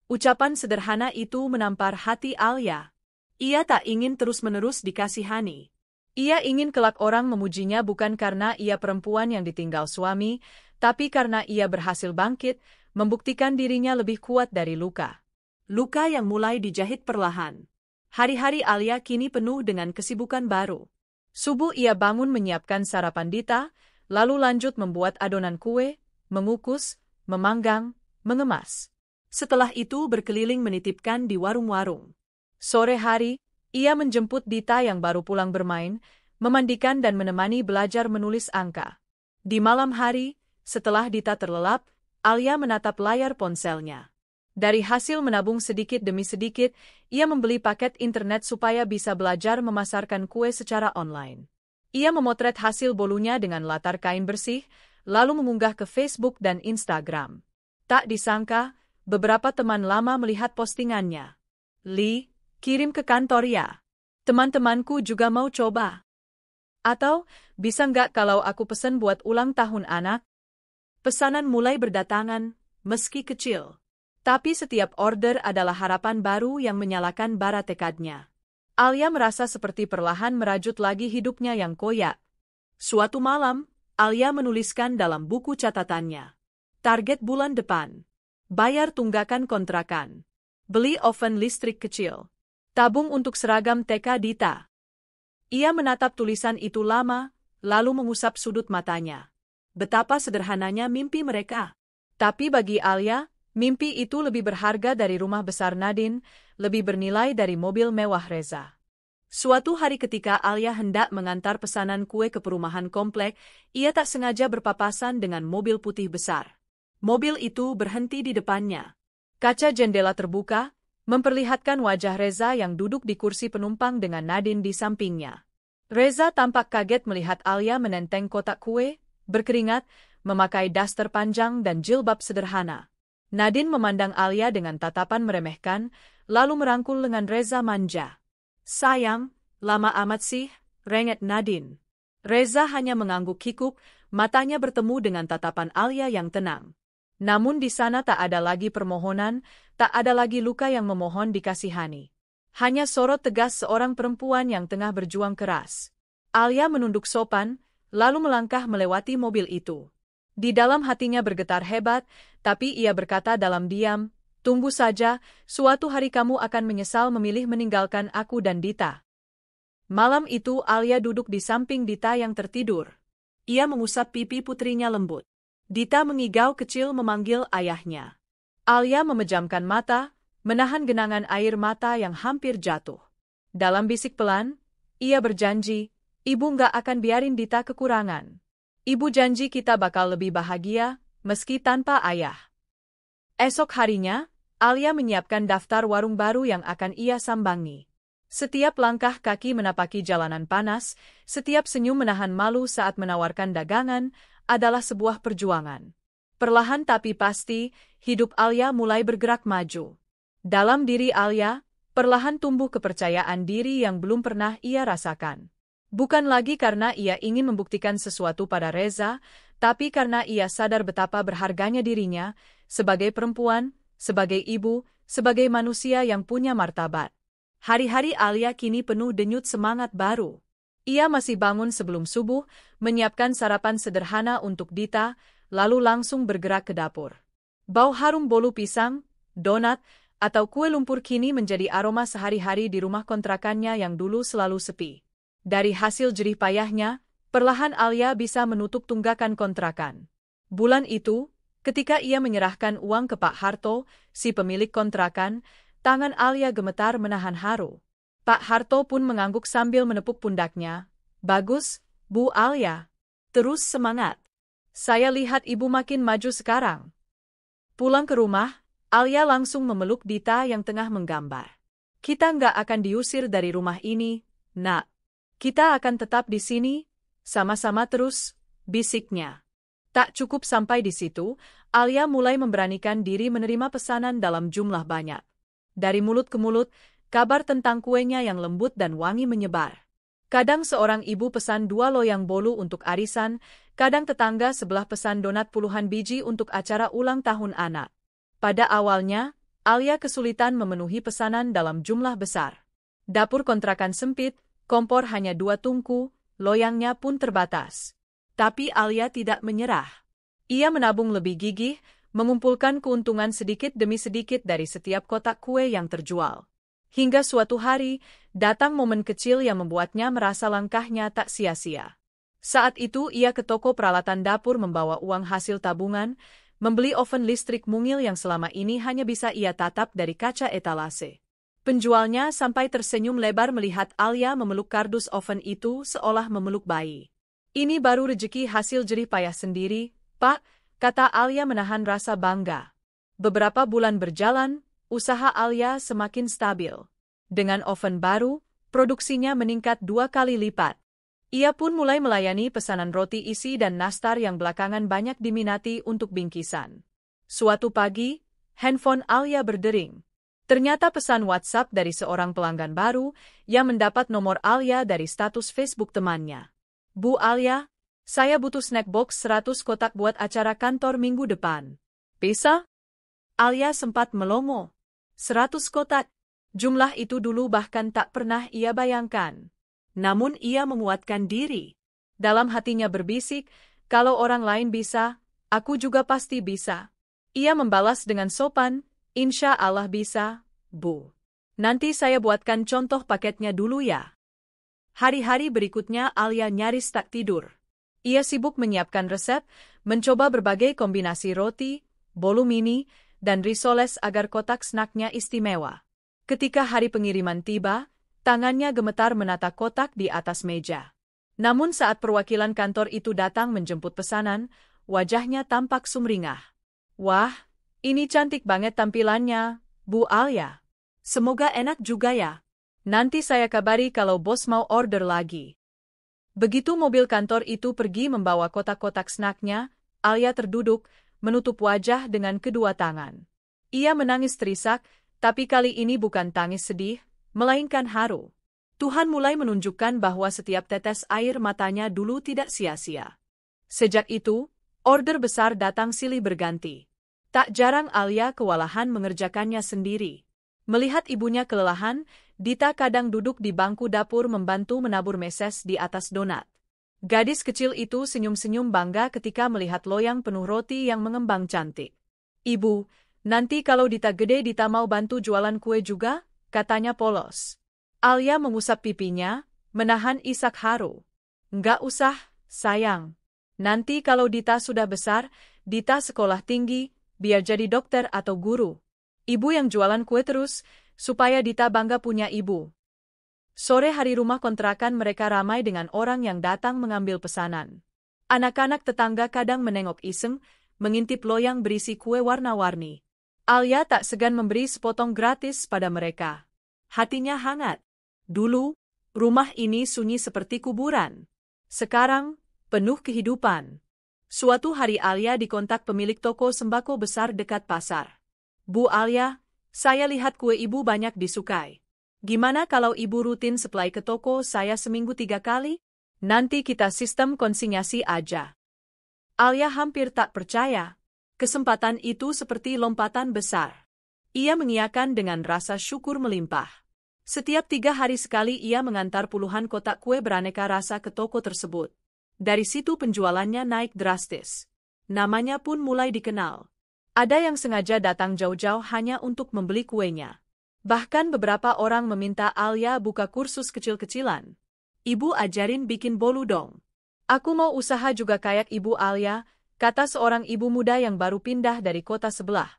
Ucapan sederhana itu menampar hati Alia. Ia tak ingin terus-menerus dikasihani. Ia ingin kelak orang memujinya bukan karena ia perempuan yang ditinggal suami, tapi karena ia berhasil bangkit, membuktikan dirinya lebih kuat dari luka. Luka yang mulai dijahit perlahan. Hari-hari Alia kini penuh dengan kesibukan baru. Subuh ia bangun menyiapkan sarapan Dita, lalu lanjut membuat adonan kue, mengukus, memanggang, mengemas. Setelah itu berkeliling menitipkan di warung-warung. Sore hari, ia menjemput Dita yang baru pulang bermain, memandikan dan menemani belajar menulis angka. Di malam hari, setelah Dita terlelap, Alia menatap layar ponselnya. Dari hasil menabung sedikit demi sedikit, ia membeli paket internet supaya bisa belajar memasarkan kue secara online. Ia memotret hasil bolunya dengan latar kain bersih, lalu mengunggah ke Facebook dan Instagram. Tak disangka, beberapa teman lama melihat postingannya. Li, kirim ke kantor ya. Teman-temanku juga mau coba. Atau, bisa nggak kalau aku pesen buat ulang tahun anak? Pesanan mulai berdatangan, meski kecil. Tapi setiap order adalah harapan baru yang menyalakan bara tekadnya. Alia merasa seperti perlahan merajut lagi hidupnya yang koyak. Suatu malam, Alia menuliskan dalam buku catatannya. Target bulan depan. Bayar tunggakan kontrakan. Beli oven listrik kecil. Tabung untuk seragam TK Dita. Ia menatap tulisan itu lama, lalu mengusap sudut matanya. Betapa sederhananya mimpi mereka. Tapi bagi Alia, mimpi itu lebih berharga dari rumah besar Nadine, lebih bernilai dari mobil mewah Reza. Suatu hari ketika Alia hendak mengantar pesanan kue ke perumahan komplek, ia tak sengaja berpapasan dengan mobil putih besar. Mobil itu berhenti di depannya. Kaca jendela terbuka, memperlihatkan wajah Reza yang duduk di kursi penumpang dengan Nadine di sampingnya. Reza tampak kaget melihat Alia menenteng kotak kue, berkeringat, memakai daster panjang dan jilbab sederhana. Nadine memandang Alia dengan tatapan meremehkan, lalu merangkul lengan Reza manja. "Sayang, lama amat sih," rengek Nadine. Reza hanya mengangguk kikuk, matanya bertemu dengan tatapan Alia yang tenang. Namun di sana tak ada lagi permohonan, tak ada lagi luka yang memohon dikasihani. Hanya sorot tegas seorang perempuan yang tengah berjuang keras. Alia menunduk sopan, lalu melangkah melewati mobil itu. Di dalam hatinya bergetar hebat, tapi ia berkata dalam diam, "Tunggu saja, suatu hari kamu akan menyesal memilih meninggalkan aku dan Dita." Malam itu Alia duduk di samping Dita yang tertidur. Ia mengusap pipi putrinya lembut. Dita mengigau kecil memanggil ayahnya. Alia memejamkan mata, menahan genangan air mata yang hampir jatuh. Dalam bisik pelan, ia berjanji, "Ibu nggak akan biarin Dita kekurangan. Ibu janji kita bakal lebih bahagia, meski tanpa ayah." Esok harinya, Alia menyiapkan daftar warung baru yang akan ia sambangi. Setiap langkah kaki menapaki jalanan panas, setiap senyum menahan malu saat menawarkan dagangan, adalah sebuah perjuangan. Perlahan tapi pasti, hidup Alia mulai bergerak maju. Dalam diri Alia, perlahan tumbuh kepercayaan diri yang belum pernah ia rasakan. Bukan lagi karena ia ingin membuktikan sesuatu pada Reza, tapi karena ia sadar betapa berharganya dirinya, sebagai perempuan, sebagai ibu, sebagai manusia yang punya martabat. Hari-hari Alia kini penuh denyut semangat baru. Ia masih bangun sebelum subuh, menyiapkan sarapan sederhana untuk Dita, lalu langsung bergerak ke dapur. Bau harum bolu pisang, donat, atau kue lumpur kini menjadi aroma sehari-hari di rumah kontrakannya yang dulu selalu sepi. Dari hasil jerih payahnya, perlahan Alia bisa menutup tunggakan kontrakan. Bulan itu, ketika ia menyerahkan uang ke Pak Harto, si pemilik kontrakan, tangan Alia gemetar menahan haru. Pak Harto pun mengangguk sambil menepuk pundaknya. "Bagus, Bu Alia. Terus semangat. Saya lihat ibu makin maju sekarang." Pulang ke rumah, Alia langsung memeluk Dita yang tengah menggambar. "Kita nggak akan diusir dari rumah ini, Nak. Kita akan tetap di sini, sama-sama terus," bisiknya. Tak cukup sampai di situ, Alia mulai memberanikan diri menerima pesanan dalam jumlah banyak. Dari mulut ke mulut, kabar tentang kuenya yang lembut dan wangi menyebar. Kadang seorang ibu pesan 2 loyang bolu untuk arisan, kadang tetangga sebelah pesan donat puluhan biji untuk acara ulang tahun anak. Pada awalnya, Alia kesulitan memenuhi pesanan dalam jumlah besar. Dapur kontrakan sempit, kompor hanya 2 tungku, loyangnya pun terbatas. Tapi Alia tidak menyerah. Ia menabung lebih gigih, mengumpulkan keuntungan sedikit demi sedikit dari setiap kotak kue yang terjual. Hingga suatu hari, datang momen kecil yang membuatnya merasa langkahnya tak sia-sia. Saat itu ia ke toko peralatan dapur membawa uang hasil tabungan, membeli oven listrik mungil yang selama ini hanya bisa ia tatap dari kaca etalase. Penjualnya sampai tersenyum lebar melihat Alia memeluk kardus oven itu seolah memeluk bayi. "Ini baru rejeki hasil jerih payah sendiri, Pak," kata Alia menahan rasa bangga. Beberapa bulan berjalan, usaha Alia semakin stabil. Dengan oven baru, produksinya meningkat 2 kali lipat. Ia pun mulai melayani pesanan roti isi dan nastar yang belakangan banyak diminati untuk bingkisan. Suatu pagi, handphone Alia berdering. Ternyata pesan WhatsApp dari seorang pelanggan baru yang mendapat nomor Alia dari status Facebook temannya. "Bu Alia, saya butuh snack box 100 kotak buat acara kantor minggu depan. Bisa?" Alia sempat melongo. 100 kotak. Jumlah itu dulu bahkan tak pernah ia bayangkan. Namun ia menguatkan diri. Dalam hatinya berbisik, "Kalau orang lain bisa, aku juga pasti bisa." Ia membalas dengan sopan, "Insya Allah bisa, Bu." Nanti saya buatkan contoh paketnya dulu ya. Hari-hari berikutnya Alia nyaris tak tidur. Ia sibuk menyiapkan resep, mencoba berbagai kombinasi roti, bolu mini, dan risoles agar kotak snacknya istimewa. Ketika hari pengiriman tiba, tangannya gemetar menata kotak di atas meja. Namun saat perwakilan kantor itu datang menjemput pesanan, wajahnya tampak sumringah. Wah, ini cantik banget tampilannya, Bu Alia. Semoga enak juga ya. Nanti saya kabari kalau bos mau order lagi. Begitu mobil kantor itu pergi membawa kotak-kotak snacknya, Alia terduduk, menutup wajah dengan kedua tangan. Ia menangis terisak, tapi kali ini bukan tangis sedih, melainkan haru. Tuhan mulai menunjukkan bahwa setiap tetes air matanya dulu tidak sia-sia. Sejak itu, order besar datang silih berganti. Tak jarang Alia kewalahan mengerjakannya sendiri. Melihat ibunya kelelahan, Dita kadang duduk di bangku dapur membantu menabur meses di atas donat. Gadis kecil itu senyum-senyum bangga ketika melihat loyang penuh roti yang mengembang cantik. Ibu, nanti kalau Dita gede Dita mau bantu jualan kue juga, katanya polos. Alia mengusap pipinya, menahan isak haru. Nggak usah, sayang. Nanti kalau Dita sudah besar, Dita sekolah tinggi, biar jadi dokter atau guru. Ibu yang jualan kue terus, supaya Dita bangga punya ibu. Sore hari rumah kontrakan mereka ramai dengan orang yang datang mengambil pesanan. Anak-anak tetangga kadang menengok iseng, mengintip loyang berisi kue warna-warni. Alia tak segan memberi sepotong gratis pada mereka. Hatinya hangat. Dulu, rumah ini sunyi seperti kuburan. Sekarang, penuh kehidupan. Suatu hari Alia dikontak pemilik toko sembako besar dekat pasar. Bu Alia, saya lihat kue ibu banyak disukai. Gimana kalau ibu rutin supply ke toko saya seminggu 3 kali? Nanti kita sistem konsinyasi aja. Alia hampir tak percaya. Kesempatan itu seperti lompatan besar. Ia mengiyakan dengan rasa syukur melimpah. Setiap 3 hari sekali ia mengantar puluhan kotak kue beraneka rasa ke toko tersebut. Dari situ penjualannya naik drastis. Namanya pun mulai dikenal. Ada yang sengaja datang jauh-jauh hanya untuk membeli kuenya. Bahkan beberapa orang meminta Alia buka kursus kecil-kecilan. Ibu ajarin bikin bolu dong. Aku mau usaha juga kayak Ibu Alia, kata seorang ibu muda yang baru pindah dari kota sebelah.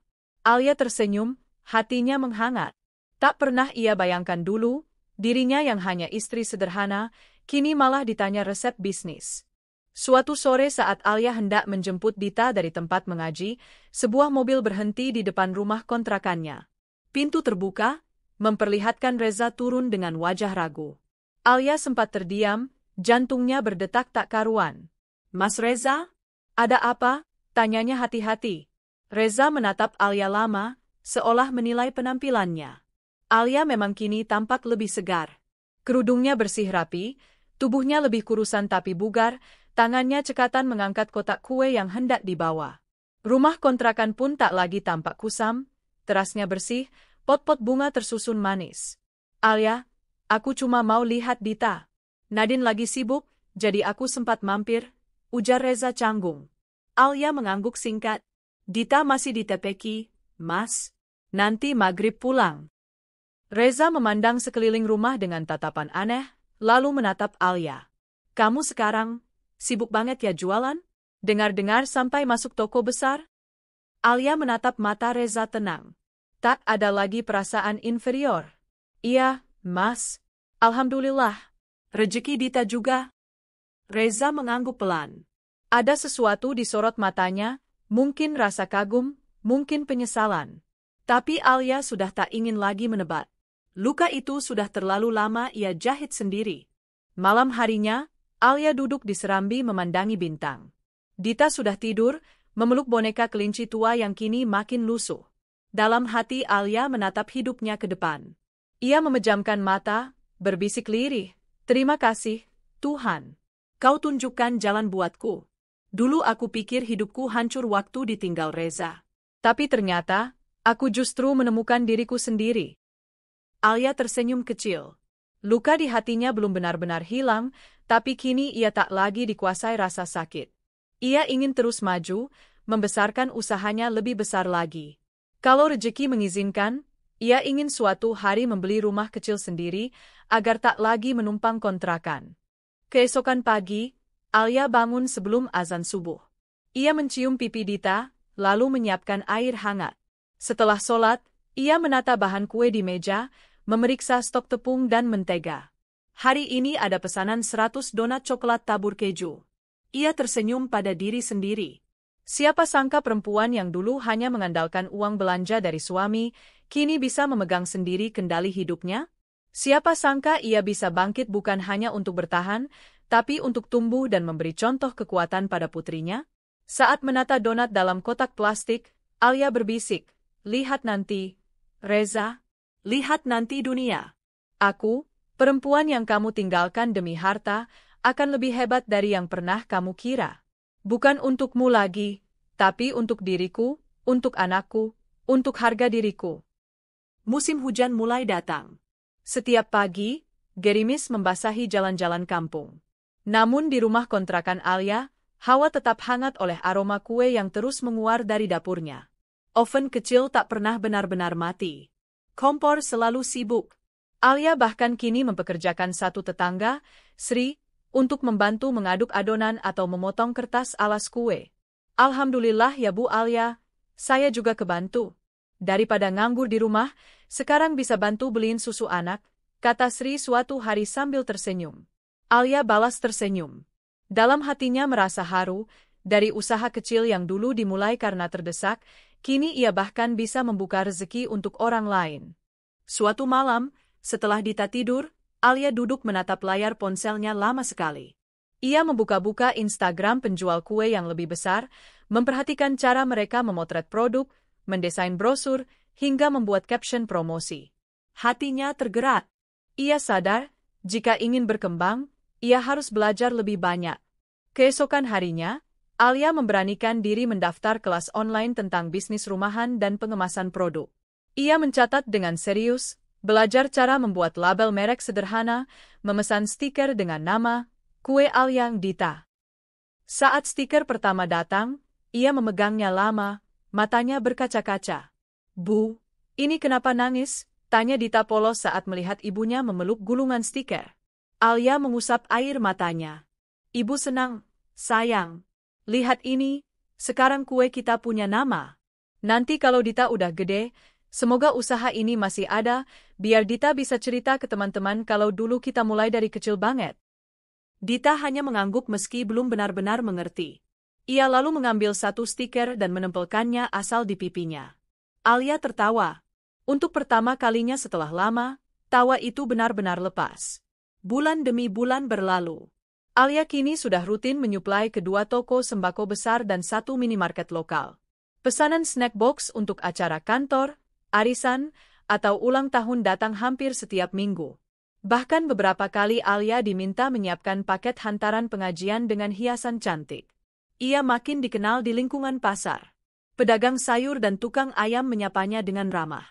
Alia tersenyum, hatinya menghangat. Tak pernah ia bayangkan dulu, dirinya yang hanya istri sederhana, kini malah ditanya resep bisnis. Suatu sore saat Alia hendak menjemput Dita dari tempat mengaji, sebuah mobil berhenti di depan rumah kontrakannya. Pintu terbuka, memperlihatkan Reza turun dengan wajah ragu. Alia sempat terdiam, jantungnya berdetak tak karuan. Mas Reza? Ada apa? Tanyanya hati-hati. Reza menatap Alia lama, seolah menilai penampilannya. Alia memang kini tampak lebih segar. Kerudungnya bersih rapi, tubuhnya lebih kurusan tapi bugar, tangannya cekatan mengangkat kotak kue yang hendak dibawa. Rumah kontrakan pun tak lagi tampak kusam, terasnya bersih, pot-pot bunga tersusun manis. Alia, aku cuma mau lihat Dita. Nadine lagi sibuk, jadi aku sempat mampir, ujar Reza canggung. Alia mengangguk singkat. Dita masih di TPQ, Mas. Nanti maghrib pulang. Reza memandang sekeliling rumah dengan tatapan aneh, lalu menatap Alia. Kamu sekarang sibuk banget ya jualan? Dengar-dengar sampai masuk toko besar? Alia menatap mata Reza tenang. Tak ada lagi perasaan inferior. Iya, Mas. Alhamdulillah. Rezeki Dita juga. Reza mengangguk pelan. Ada sesuatu di sorot matanya, mungkin rasa kagum, mungkin penyesalan. Tapi Alia sudah tak ingin lagi menebak. Luka itu sudah terlalu lama ia jahit sendiri. Malam harinya, Alia duduk di serambi memandangi bintang. Dita sudah tidur, memeluk boneka kelinci tua yang kini makin lusuh. Dalam hati Alia menatap hidupnya ke depan. Ia memejamkan mata, berbisik lirih, terima kasih, Tuhan. Kau tunjukkan jalan buatku. Dulu aku pikir hidupku hancur waktu ditinggal Reza. Tapi ternyata, aku justru menemukan diriku sendiri. Alia tersenyum kecil. Luka di hatinya belum benar-benar hilang, tapi kini ia tak lagi dikuasai rasa sakit. Ia ingin terus maju, membesarkan usahanya lebih besar lagi. Kalau rezeki mengizinkan, Ia ingin suatu hari membeli rumah kecil sendiri agar tak lagi menumpang kontrakan. Keesokan pagi, Alia bangun sebelum azan subuh. Ia mencium pipi Dita, lalu menyiapkan air hangat. Setelah sholat, ia menata bahan kue di meja, memeriksa stok tepung dan mentega. Hari ini ada pesanan 100 donat coklat tabur keju. Ia tersenyum pada diri sendiri. Siapa sangka perempuan yang dulu hanya mengandalkan uang belanja dari suami, kini bisa memegang sendiri kendali hidupnya? Siapa sangka ia bisa bangkit bukan hanya untuk bertahan, tapi untuk tumbuh dan memberi contoh kekuatan pada putrinya? Saat menata donat dalam kotak plastik, Alia berbisik, "Lihat nanti, Reza. Lihat nanti dunia. Aku, perempuan yang kamu tinggalkan demi harta, akan lebih hebat dari yang pernah kamu kira. Bukan untukmu lagi, tapi untuk diriku, untuk anakku, untuk harga diriku." Musim hujan mulai datang. Setiap pagi, gerimis membasahi jalan-jalan kampung. Namun di rumah kontrakan Alia, hawa tetap hangat oleh aroma kue yang terus menguar dari dapurnya. Oven kecil tak pernah benar-benar mati. Kompor selalu sibuk. Alia bahkan kini mempekerjakan satu tetangga, Sri, untuk membantu mengaduk adonan atau memotong kertas alas kue. "Alhamdulillah ya Bu Alia, saya juga kebantu. Daripada nganggur di rumah, sekarang bisa bantu beliin susu anak," kata Sri suatu hari sambil tersenyum. Alia balas tersenyum. Dalam hatinya merasa haru, dari usaha kecil yang dulu dimulai karena terdesak, kini ia bahkan bisa membuka rezeki untuk orang lain. Suatu malam, setelah Dita tidur, Alia duduk menatap layar ponselnya lama sekali. Ia membuka-buka Instagram penjual kue yang lebih besar, memperhatikan cara mereka memotret produk, mendesain brosur, hingga membuat caption promosi. Hatinya tergerak. Ia sadar, jika ingin berkembang, ia harus belajar lebih banyak. Keesokan harinya, Alia memberanikan diri mendaftar kelas online tentang bisnis rumahan dan pengemasan produk. Ia mencatat dengan serius, belajar cara membuat label merek sederhana, memesan stiker dengan nama Kue Alia Dita. Saat stiker pertama datang, ia memegangnya lama, matanya berkaca-kaca. "Bu, ini kenapa nangis?" tanya Dita polos saat melihat ibunya memeluk gulungan stiker. Alia mengusap air matanya. "Ibu senang, sayang. Lihat ini, sekarang kue kita punya nama. Nanti kalau Dita udah gede, semoga usaha ini masih ada, biar Dita bisa cerita ke teman-teman kalau dulu kita mulai dari kecil banget." Dita hanya mengangguk meski belum benar-benar mengerti. Ia lalu mengambil satu stiker dan menempelkannya asal di pipinya. Alia tertawa. Untuk pertama kalinya setelah lama, tawa itu benar-benar lepas. Bulan demi bulan berlalu. Alia kini sudah rutin menyuplai kedua toko sembako besar dan satu minimarket lokal. Pesanan snack box untuk acara kantor, arisan, atau ulang tahun datang hampir setiap minggu. Bahkan beberapa kali Alia diminta menyiapkan paket hantaran pengajian dengan hiasan cantik. Ia makin dikenal di lingkungan pasar. Pedagang sayur dan tukang ayam menyapanya dengan ramah.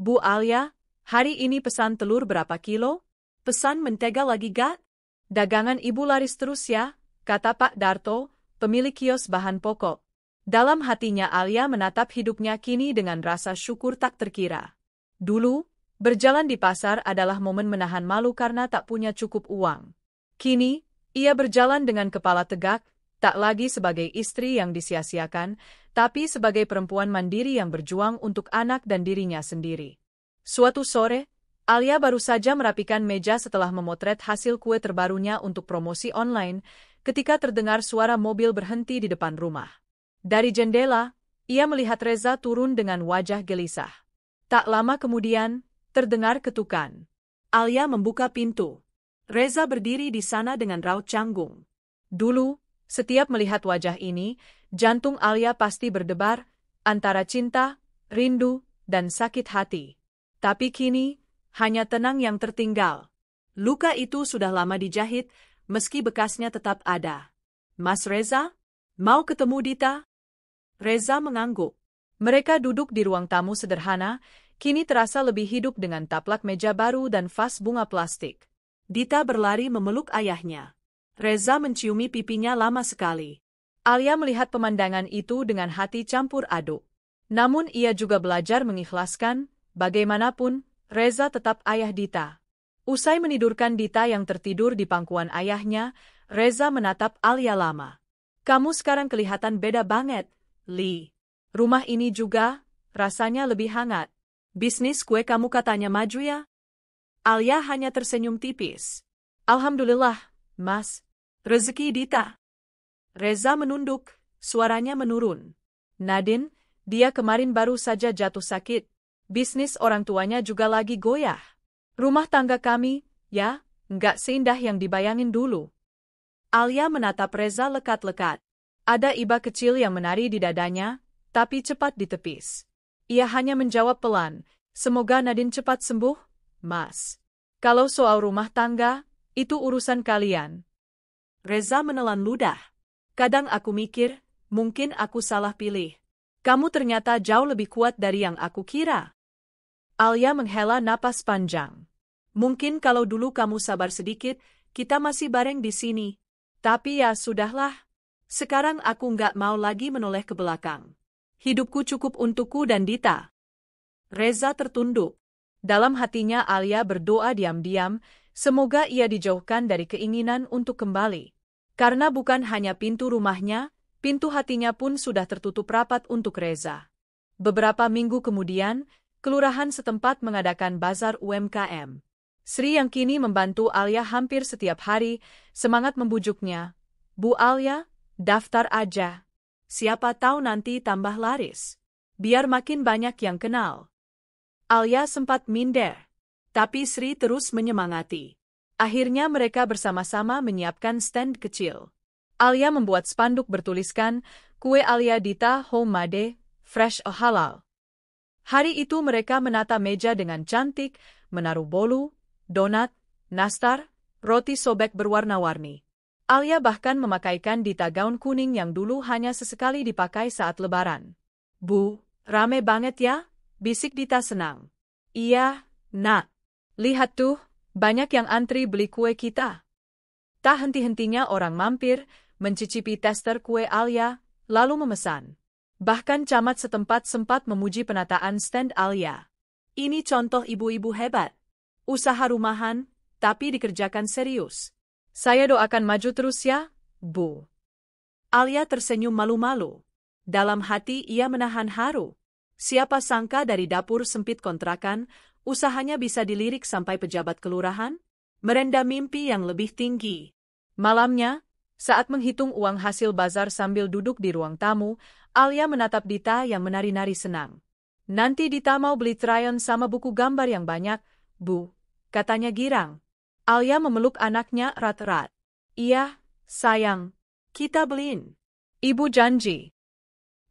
"Bu Alia, hari ini pesan telur berapa kilo? Pesan mentega lagi gak? Dagangan ibu laris terus ya," kata Pak Darto, pemilik kios bahan pokok. Dalam hatinya Alia menatap hidupnya kini dengan rasa syukur tak terkira. Dulu, berjalan di pasar adalah momen menahan malu karena tak punya cukup uang. Kini, ia berjalan dengan kepala tegak, tak lagi sebagai istri yang disia-siakan, tapi sebagai perempuan mandiri yang berjuang untuk anak dan dirinya sendiri. Suatu sore, Alia baru saja merapikan meja setelah memotret hasil kue terbarunya untuk promosi online, ketika terdengar suara mobil berhenti di depan rumah. Dari jendela, ia melihat Reza turun dengan wajah gelisah. Tak lama kemudian, terdengar ketukan. Alia membuka pintu. Reza berdiri di sana dengan raut canggung. Dulu, setiap melihat wajah ini, jantung Alia pasti berdebar, antara cinta, rindu, dan sakit hati. Tapi kini, hanya tenang yang tertinggal. Luka itu sudah lama dijahit, meski bekasnya tetap ada. "Mas Reza, mau ketemu Dita?" Reza mengangguk. Mereka duduk di ruang tamu sederhana, kini terasa lebih hidup dengan taplak meja baru dan vas bunga plastik. Dita berlari memeluk ayahnya. Reza menciumi pipinya lama sekali. Alia melihat pemandangan itu dengan hati campur aduk. Namun ia juga belajar mengikhlaskan, Bagaimanapun, Reza tetap ayah Dita. Usai menidurkan Dita yang tertidur di pangkuan ayahnya, Reza menatap Alia lama. Kamu sekarang kelihatan beda banget, Li. Rumah ini juga, rasanya lebih hangat. Bisnis kue kamu katanya maju ya? Alia hanya tersenyum tipis. Alhamdulillah, Mas. Rezeki Dita. Reza menunduk, suaranya menurun. Nadine, dia kemarin baru saja jatuh sakit. Bisnis orang tuanya juga lagi goyah. Rumah tangga kami, ya, nggak seindah yang dibayangin dulu. Alia menatap Reza lekat-lekat. Ada iba kecil yang menari di dadanya, tapi cepat ditepis. Ia hanya menjawab pelan, semoga Nadine cepat sembuh, Mas. Kalau soal rumah tangga, itu urusan kalian. Reza menelan ludah. Kadang aku mikir, mungkin aku salah pilih. Kamu ternyata jauh lebih kuat dari yang aku kira. Alia menghela napas panjang. Mungkin kalau dulu kamu sabar sedikit, kita masih bareng di sini. Tapi ya sudahlah. Sekarang aku nggak mau lagi menoleh ke belakang. Hidupku cukup untukku dan Dita. Reza tertunduk. Dalam hatinya Alia berdoa diam-diam, semoga ia dijauhkan dari keinginan untuk kembali. Karena bukan hanya pintu rumahnya, pintu hatinya pun sudah tertutup rapat untuk Reza. Beberapa minggu kemudian, kelurahan setempat mengadakan bazar UMKM. Sri yang kini membantu Alia hampir setiap hari, semangat membujuknya. Bu Alia, daftar aja. Siapa tahu nanti tambah laris. Biar makin banyak yang kenal. Alia sempat minder. Tapi Sri terus menyemangati. Akhirnya mereka bersama-sama menyiapkan stand kecil. Alia membuat spanduk bertuliskan, kue Alia Dita Homemade, Fresh Halal. Hari itu mereka menata meja dengan cantik, menaruh bolu, donat, nastar, roti sobek berwarna-warni. Alia bahkan memakaikan Dita gaun kuning yang dulu hanya sesekali dipakai saat lebaran. Bu, rame banget ya? Bisik Dita senang. Iya, Nak. Lihat tuh, banyak yang antri beli kue kita. Tak henti-hentinya orang mampir, mencicipi tester kue Alia, lalu memesan. Bahkan camat setempat sempat memuji penataan stand Alia. Ini contoh ibu-ibu hebat. Usaha rumahan, tapi dikerjakan serius. Saya doakan maju terus ya, Bu. Alia tersenyum malu-malu. Dalam hati ia menahan haru. Siapa sangka dari dapur sempit kontrakan, usahanya bisa dilirik sampai pejabat kelurahan? Merenda mimpi yang lebih tinggi. Malamnya, saat menghitung uang hasil bazar sambil duduk di ruang tamu, Alia menatap Dita yang menari-nari senang. Nanti Dita mau beli crayon sama buku gambar yang banyak, Bu, katanya girang. Alia memeluk anaknya erat-erat. Iya, sayang, kita beliin. Ibu janji.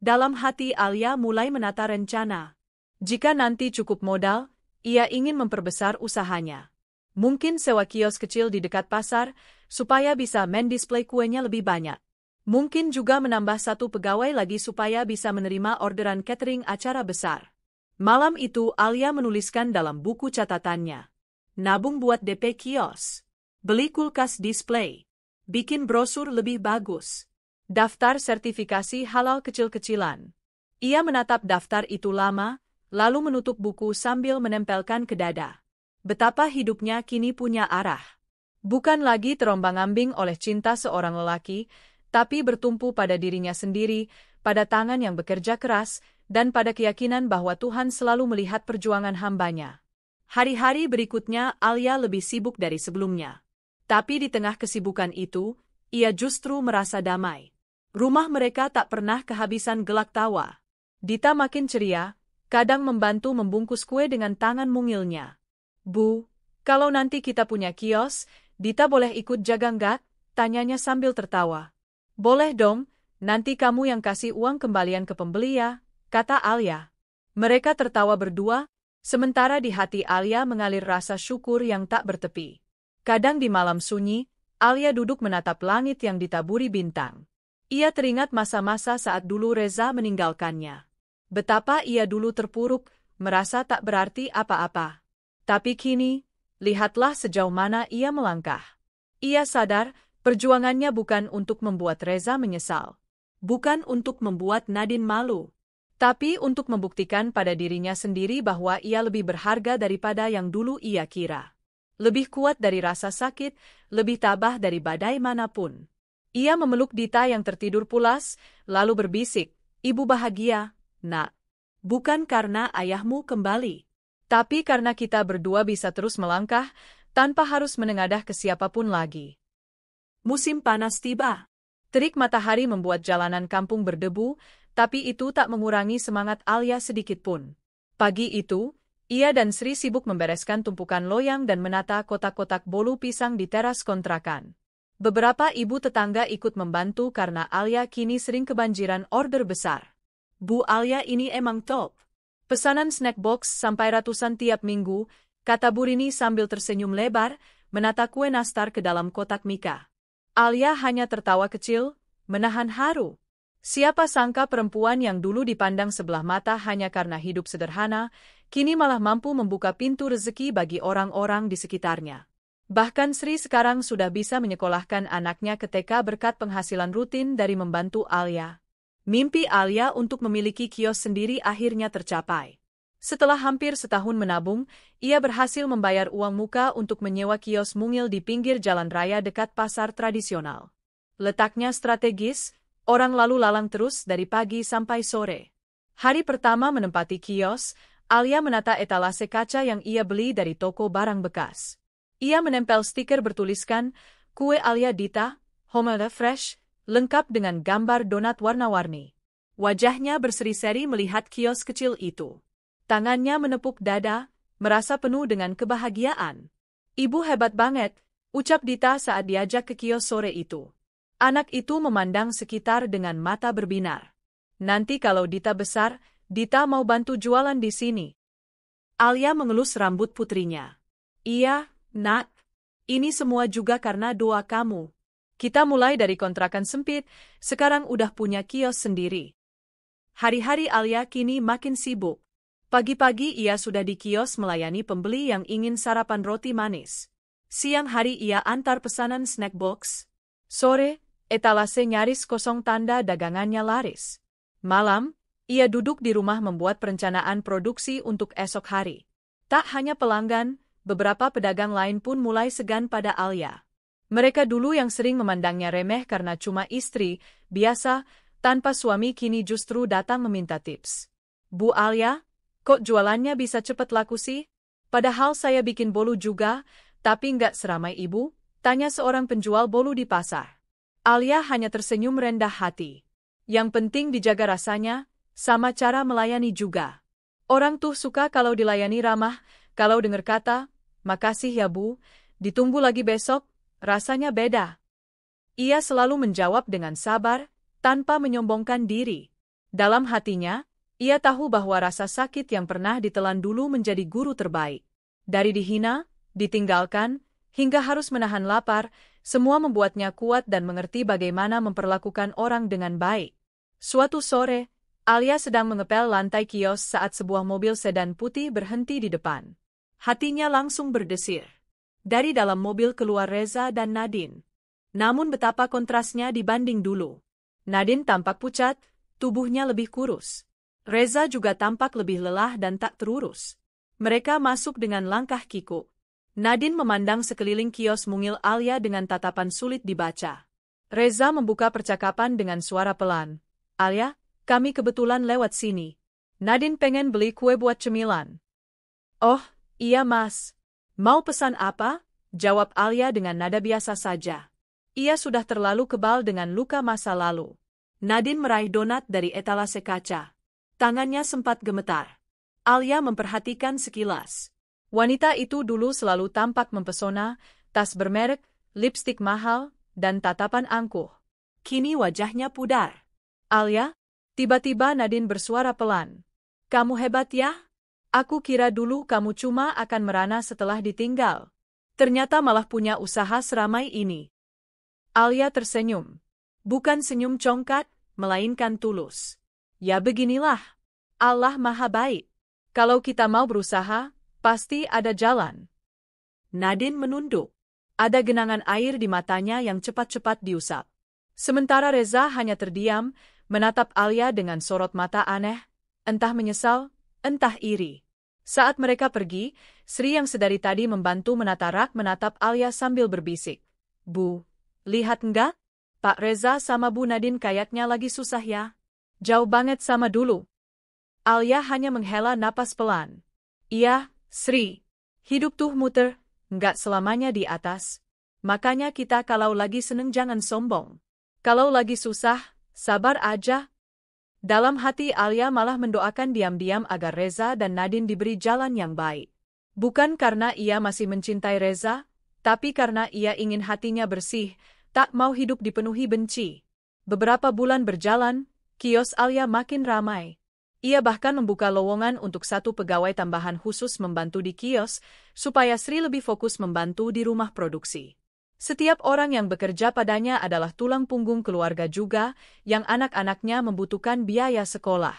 Dalam hati Alia mulai menata rencana. Jika nanti cukup modal, ia ingin memperbesar usahanya. Mungkin sewa kios kecil di dekat pasar, supaya bisa mendisplay kuenya lebih banyak. Mungkin juga menambah satu pegawai lagi supaya bisa menerima orderan catering acara besar. Malam itu Alia menuliskan dalam buku catatannya. Nabung buat DP kios. Beli kulkas display. Bikin brosur lebih bagus. Daftar sertifikasi halal kecil-kecilan. Ia menatap daftar itu lama, lalu menutup buku sambil menempelkan ke dada. Betapa hidupnya kini punya arah. Bukan lagi terombang-ambing oleh cinta seorang lelaki, tapi bertumpu pada dirinya sendiri, pada tangan yang bekerja keras, dan pada keyakinan bahwa Tuhan selalu melihat perjuangan hambanya. Hari-hari berikutnya Alia lebih sibuk dari sebelumnya. Tapi di tengah kesibukan itu, ia justru merasa damai. Rumah mereka tak pernah kehabisan gelak tawa. Dita makin ceria, kadang membantu membungkus kue dengan tangan mungilnya. Bu, kalau nanti kita punya kios, Dita boleh ikut jaga nggak? Tanyanya sambil tertawa. Boleh dong, nanti kamu yang kasih uang kembalian ke pembeli ya, kata Alia. Mereka tertawa berdua, sementara di hati Alia mengalir rasa syukur yang tak bertepi. Kadang di malam sunyi, Alia duduk menatap langit yang ditaburi bintang. Ia teringat masa-masa saat dulu Reza meninggalkannya. Betapa ia dulu terpuruk, merasa tak berarti apa-apa. Tapi kini, lihatlah sejauh mana ia melangkah. Ia sadar, perjuangannya bukan untuk membuat Reza menyesal. Bukan untuk membuat Nadine malu. Tapi untuk membuktikan pada dirinya sendiri bahwa ia lebih berharga daripada yang dulu ia kira. Lebih kuat dari rasa sakit, lebih tabah dari badai manapun. Ia memeluk Dita yang tertidur pulas, lalu berbisik, "Ibu bahagia, Nak. Bukan karena ayahmu kembali. Tapi karena kita berdua bisa terus melangkah, tanpa harus menengadah ke siapapun lagi." Musim panas tiba. Terik matahari membuat jalanan kampung berdebu, tapi itu tak mengurangi semangat Alia sedikitpun. Pagi itu, ia dan Sri sibuk membereskan tumpukan loyang dan menata kotak-kotak bolu pisang di teras kontrakan. Beberapa ibu tetangga ikut membantu karena Alia kini sering kebanjiran order besar. "Bu Alia ini emang top. Pesanan snack box sampai ratusan tiap minggu," kata Bu Rini sambil tersenyum lebar, menata kue nastar ke dalam kotak mika. Alia hanya tertawa kecil, menahan haru. Siapa sangka perempuan yang dulu dipandang sebelah mata hanya karena hidup sederhana, kini malah mampu membuka pintu rezeki bagi orang-orang di sekitarnya. Bahkan Sri sekarang sudah bisa menyekolahkan anaknya ke TK berkat penghasilan rutin dari membantu Alia. Mimpi Alia untuk memiliki kios sendiri akhirnya tercapai. Setelah hampir setahun menabung, ia berhasil membayar uang muka untuk menyewa kios mungil di pinggir jalan raya dekat pasar tradisional. Letaknya strategis, orang lalu lalang terus dari pagi sampai sore. Hari pertama menempati kios, Alia menata etalase kaca yang ia beli dari toko barang bekas. Ia menempel stiker bertuliskan, "Kue Alia Dita, Homemade Fresh," lengkap dengan gambar donat warna-warni. Wajahnya berseri-seri melihat kios kecil itu. Tangannya menepuk dada, merasa penuh dengan kebahagiaan. "Ibu hebat banget," ucap Dita saat diajak ke kios sore itu. Anak itu memandang sekitar dengan mata berbinar. "Nanti kalau Dita besar, Dita mau bantu jualan di sini." Alia mengelus rambut putrinya. "Iya, Nak. Ini semua juga karena doa kamu. Kita mulai dari kontrakan sempit, sekarang udah punya kios sendiri." Hari-hari Alia kini makin sibuk. Pagi-pagi ia sudah di kios melayani pembeli yang ingin sarapan roti manis. Siang hari ia antar pesanan snack box. Sore, etalase nyaris kosong tanda dagangannya laris. Malam, ia duduk di rumah membuat perencanaan produksi untuk esok hari. Tak hanya pelanggan, beberapa pedagang lain pun mulai segan pada Alia. Mereka dulu yang sering memandangnya remeh karena cuma istri, biasa, tanpa suami kini justru datang meminta tips. "Bu Alia, kok jualannya bisa cepat laku sih? Padahal saya bikin bolu juga, tapi nggak seramai ibu," tanya seorang penjual bolu di pasar. Alia hanya tersenyum rendah hati. Yang penting dijaga rasanya, sama cara melayani juga. Orang tuh suka kalau dilayani ramah, kalau dengar kata, "Makasih ya Bu, ditunggu lagi besok," rasanya beda. Ia selalu menjawab dengan sabar, tanpa menyombongkan diri. Dalam hatinya, ia tahu bahwa rasa sakit yang pernah ditelan dulu menjadi guru terbaik. Dari dihina, ditinggalkan, hingga harus menahan lapar, semua membuatnya kuat dan mengerti bagaimana memperlakukan orang dengan baik. Suatu sore, Alia sedang mengepel lantai kios saat sebuah mobil sedan putih berhenti di depan. Hatinya langsung berdesir. Dari dalam mobil keluar Reza dan Nadine. Namun betapa kontrasnya dibanding dulu. Nadine tampak pucat, tubuhnya lebih kurus. Reza juga tampak lebih lelah dan tak terurus. Mereka masuk dengan langkah kikuk. Nadine memandang sekeliling kios mungil Alia dengan tatapan sulit dibaca. Reza membuka percakapan dengan suara pelan. "Alia, kami kebetulan lewat sini. Nadine pengen beli kue buat cemilan." "Oh, iya Mas. Mau pesan apa?" jawab Alia dengan nada biasa saja. Ia sudah terlalu kebal dengan luka masa lalu. Nadine meraih donat dari etalase kaca. Tangannya sempat gemetar. Alia memperhatikan sekilas. Wanita itu dulu selalu tampak mempesona, tas bermerek, lipstik mahal, dan tatapan angkuh. Kini wajahnya pudar. "Alia?" Tiba-tiba Nadine bersuara pelan. "Kamu hebat ya? Aku kira dulu kamu cuma akan merana setelah ditinggal. Ternyata malah punya usaha seramai ini." Alia tersenyum. Bukan senyum congkak, melainkan tulus. "Ya beginilah. Allah Maha Baik. Kalau kita mau berusaha, pasti ada jalan." Nadine menunduk. Ada genangan air di matanya yang cepat-cepat diusap. Sementara Reza hanya terdiam, menatap Alia dengan sorot mata aneh. entah menyesal, entah iri. Saat mereka pergi, Sri yang sedari tadi membantu menata rak menatap Alia sambil berbisik. Bu, lihat enggak? Pak Reza sama Bu Nadine kayaknya lagi susah ya. Jauh banget sama dulu. Alia hanya menghela napas pelan. Iya, Sri. Hidup tuh muter, enggak selamanya di atas. Makanya kita kalau lagi seneng jangan sombong. Kalau lagi susah, sabar aja. Dalam hati Alia malah mendoakan diam-diam agar Reza dan Nadine diberi jalan yang baik. Bukan karena ia masih mencintai Reza, tapi karena ia ingin hatinya bersih, tak mau hidup dipenuhi benci. Beberapa bulan berjalan, kios Alia makin ramai. Ia bahkan membuka lowongan untuk satu pegawai tambahan khusus membantu di kios, supaya Sri lebih fokus membantu di rumah produksi. Setiap orang yang bekerja padanya adalah tulang punggung keluarga juga, yang anak-anaknya membutuhkan biaya sekolah.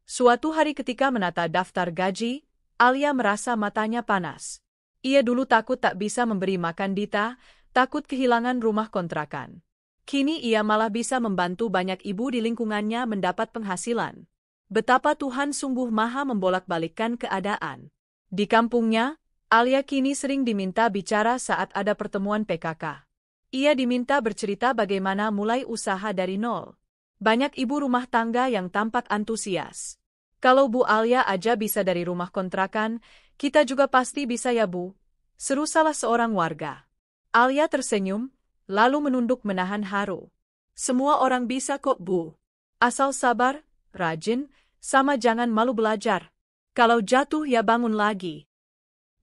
Suatu hari ketika menata daftar gaji, Alia merasa matanya panas. Ia dulu takut tak bisa memberi makan Dita, takut kehilangan rumah kontrakan. Kini ia malah bisa membantu banyak ibu di lingkungannya mendapat penghasilan. Betapa Tuhan sungguh maha membolak-balikkan keadaan. Di kampungnya, Alia kini sering diminta bicara saat ada pertemuan PKK. Ia diminta bercerita bagaimana mulai usaha dari nol. Banyak ibu rumah tangga yang tampak antusias. Kalau Bu Alia aja bisa dari rumah kontrakan, kita juga pasti bisa ya Bu, seru salah seorang warga. Alia tersenyum, lalu menunduk menahan haru. Semua orang bisa kok Bu. Asal sabar, rajin, sama jangan malu belajar. Kalau jatuh ya bangun lagi.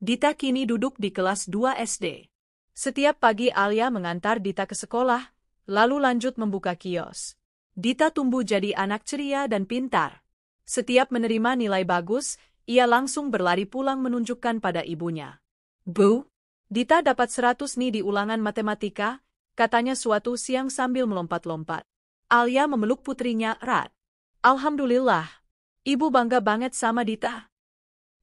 Dita kini duduk di kelas 2 SD. Setiap pagi Alia mengantar Dita ke sekolah, lalu lanjut membuka kios. Dita tumbuh jadi anak ceria dan pintar. Setiap menerima nilai bagus, ia langsung berlari pulang menunjukkan pada ibunya. Bu, Dita dapat 100 nih di ulangan matematika, katanya suatu siang sambil melompat-lompat. Alia memeluk putrinya erat. Alhamdulillah, ibu bangga banget sama Dita.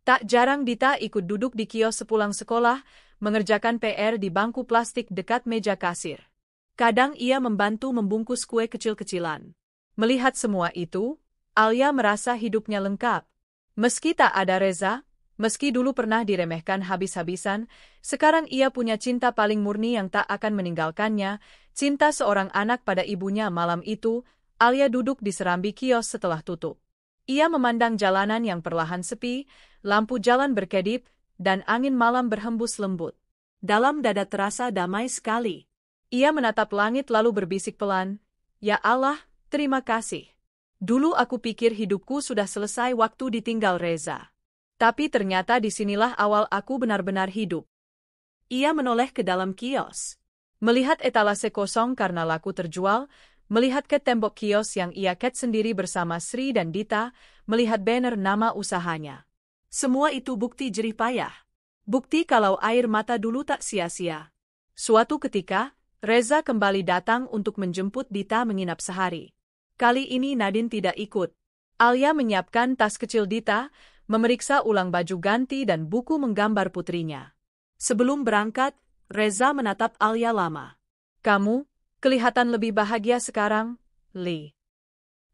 Tak jarang Dita ikut duduk di kios sepulang sekolah, mengerjakan PR di bangku plastik dekat meja kasir. Kadang ia membantu membungkus kue kecil-kecilan. Melihat semua itu, Alia merasa hidupnya lengkap. Meski tak ada Reza, meski dulu pernah diremehkan habis-habisan, sekarang ia punya cinta paling murni yang tak akan meninggalkannya, cinta seorang anak pada ibunya. Malam itu, Alia duduk di serambi kios setelah tutup. Ia memandang jalanan yang perlahan sepi, lampu jalan berkedip, dan angin malam berhembus lembut. Dalam dada terasa damai sekali. Ia menatap langit lalu berbisik pelan, "Ya Allah, terima kasih. Dulu aku pikir hidupku sudah selesai waktu ditinggal Reza. Tapi ternyata disinilah awal aku benar-benar hidup." Ia menoleh ke dalam kios. Melihat etalase kosong karena laku terjual, melihat ke tembok kios yang ia cat sendiri bersama Sri dan Dita, melihat banner nama usahanya. Semua itu bukti jerih payah. Bukti kalau air mata dulu tak sia-sia. Suatu ketika, Reza kembali datang untuk menjemput Dita menginap sehari. Kali ini Nadine tidak ikut. Alia menyiapkan tas kecil Dita, memeriksa ulang baju ganti dan buku menggambar putrinya. Sebelum berangkat, Reza menatap Alia lama. "Kamu kelihatan lebih bahagia sekarang, Li."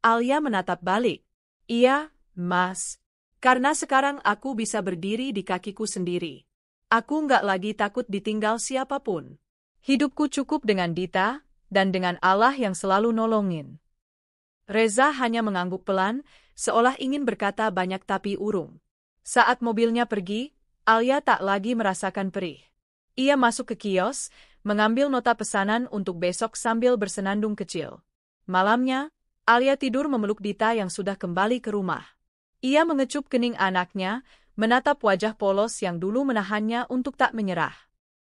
Alia menatap balik. "Iya, Mas. Karena sekarang aku bisa berdiri di kakiku sendiri. Aku nggak lagi takut ditinggal siapapun. Hidupku cukup dengan Dita, dan dengan Allah yang selalu nolongin." Reza hanya mengangguk pelan, seolah ingin berkata banyak tapi urung. Saat mobilnya pergi, Alia tak lagi merasakan perih. Ia masuk ke kios, mengambil nota pesanan untuk besok sambil bersenandung kecil. Malamnya, Alia tidur memeluk Dita yang sudah kembali ke rumah. Ia mengecup kening anaknya, menatap wajah polos yang dulu menahannya untuk tak menyerah.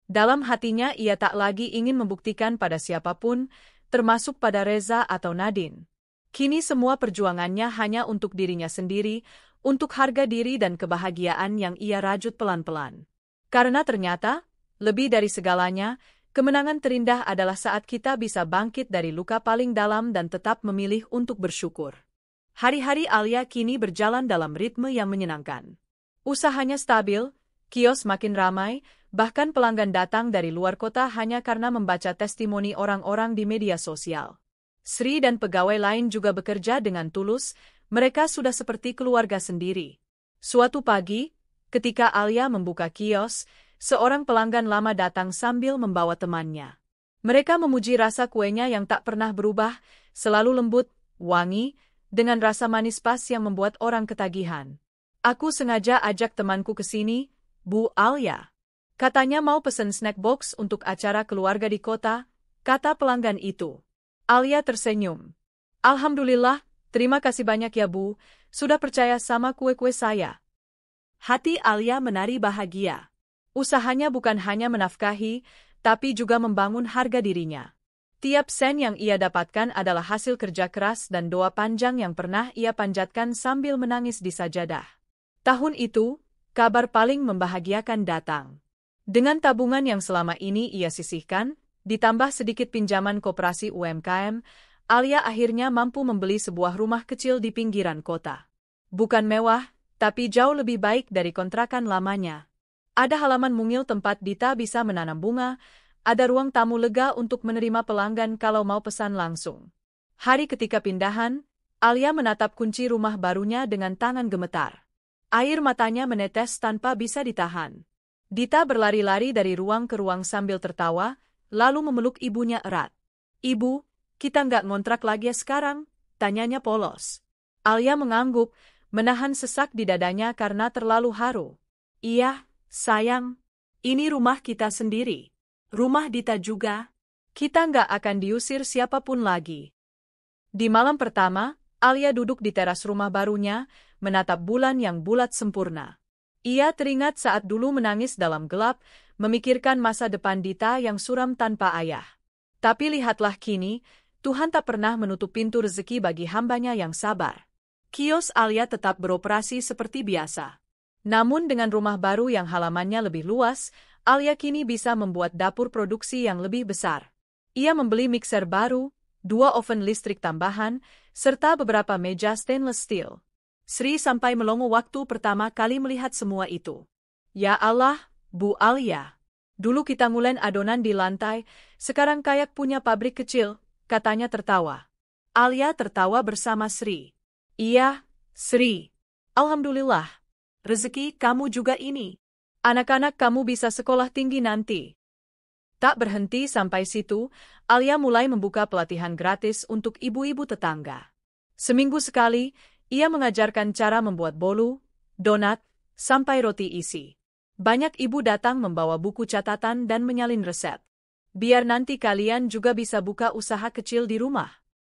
Dalam hatinya ia tak lagi ingin membuktikan pada siapapun, termasuk pada Reza atau Nadine. Kini semua perjuangannya hanya untuk dirinya sendiri, untuk harga diri dan kebahagiaan yang ia rajut pelan-pelan. Karena ternyata, lebih dari segalanya, kemenangan terindah adalah saat kita bisa bangkit dari luka paling dalam dan tetap memilih untuk bersyukur. Hari-hari Alia kini berjalan dalam ritme yang menyenangkan. Usahanya stabil, kios makin ramai, bahkan pelanggan datang dari luar kota hanya karena membaca testimoni orang-orang di media sosial. Sri dan pegawai lain juga bekerja dengan tulus, Mereka sudah seperti keluarga sendiri. Suatu pagi, ketika Alia membuka kios, seorang pelanggan lama datang sambil membawa temannya. Mereka memuji rasa kuenya yang tak pernah berubah, selalu lembut, wangi, dengan rasa manis pas yang membuat orang ketagihan. Aku sengaja ajak temanku ke sini, Bu Alia. Katanya mau pesen snack box untuk acara keluarga di kota, kata pelanggan itu. Alia tersenyum. Alhamdulillah, terima kasih banyak ya Bu, sudah percaya sama kue-kue saya. Hati Alia menari bahagia. Usahanya bukan hanya menafkahi, tapi juga membangun harga dirinya. Tiap sen yang ia dapatkan adalah hasil kerja keras dan doa panjang yang pernah ia panjatkan sambil menangis di sajadah. Tahun itu, kabar paling membahagiakan datang. Dengan tabungan yang selama ini ia sisihkan, ditambah sedikit pinjaman koperasi UMKM, Alia akhirnya mampu membeli sebuah rumah kecil di pinggiran kota. Bukan mewah, tapi jauh lebih baik dari kontrakan lamanya. Ada halaman mungil tempat Dita bisa menanam bunga, ada ruang tamu lega untuk menerima pelanggan kalau mau pesan langsung. Hari ketika pindahan, Alia menatap kunci rumah barunya dengan tangan gemetar. Air matanya menetes tanpa bisa ditahan. Dita berlari-lari dari ruang ke ruang sambil tertawa, lalu memeluk ibunya erat. Ibu, kita nggak ngontrak lagi ya sekarang? Tanyanya polos. Alia mengangguk, menahan sesak di dadanya karena terlalu haru. Iya, sayang. Ini rumah kita sendiri. Rumah Dita juga. Kita nggak akan diusir siapapun lagi. Di malam pertama, Alia duduk di teras rumah barunya, menatap bulan yang bulat sempurna. Ia teringat saat dulu menangis dalam gelap, memikirkan masa depan Dita yang suram tanpa ayah. Tapi lihatlah kini, Tuhan tak pernah menutup pintu rezeki bagi hambanya yang sabar. Kios Alia tetap beroperasi seperti biasa. Namun dengan rumah baru yang halamannya lebih luas, Alia kini bisa membuat dapur produksi yang lebih besar. Ia membeli mixer baru, 2 oven listrik tambahan, serta beberapa meja stainless steel. Sri sampai melongo waktu pertama kali melihat semua itu. Ya Allah, Bu Alia. Dulu kita ngulen adonan di lantai, sekarang kayak punya pabrik kecil, katanya tertawa. Alia tertawa bersama Sri. Iya, Sri. Alhamdulillah. Rezeki kamu juga ini. Anak-anak kamu bisa sekolah tinggi nanti. Tak berhenti sampai situ, Alia mulai membuka pelatihan gratis untuk ibu-ibu tetangga. Seminggu sekali, ia mengajarkan cara membuat bolu, donat, sampai roti isi. Banyak ibu datang membawa buku catatan dan menyalin resep. Biar nanti kalian juga bisa buka usaha kecil di rumah.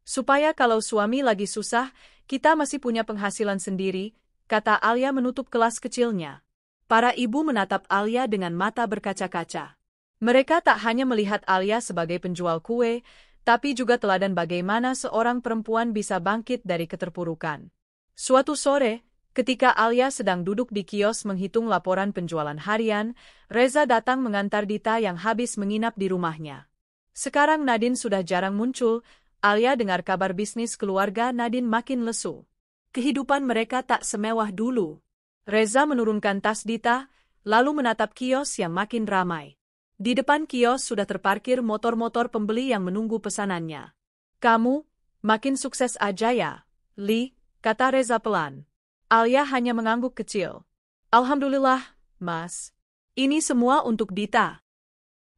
Supaya kalau suami lagi susah, kita masih punya penghasilan sendiri, kata Alia menutup kelas kecilnya. Para ibu menatap Alia dengan mata berkaca-kaca. Mereka tak hanya melihat Alia sebagai penjual kue, tapi juga teladan bagaimana seorang perempuan bisa bangkit dari keterpurukan. Suatu sore, ketika Alia sedang duduk di kios menghitung laporan penjualan harian, Reza datang mengantar Dita yang habis menginap di rumahnya. Sekarang Nadine sudah jarang muncul, Alia dengar kabar bisnis keluarga Nadine makin lesu. Kehidupan mereka tak semewah dulu. Reza menurunkan tas Dita, lalu menatap kios yang makin ramai. Di depan kios sudah terparkir motor-motor pembeli yang menunggu pesanannya. Kamu, makin sukses aja ya, Li, kata Reza pelan. Alia hanya mengangguk kecil. Alhamdulillah, Mas. Ini semua untuk Dita.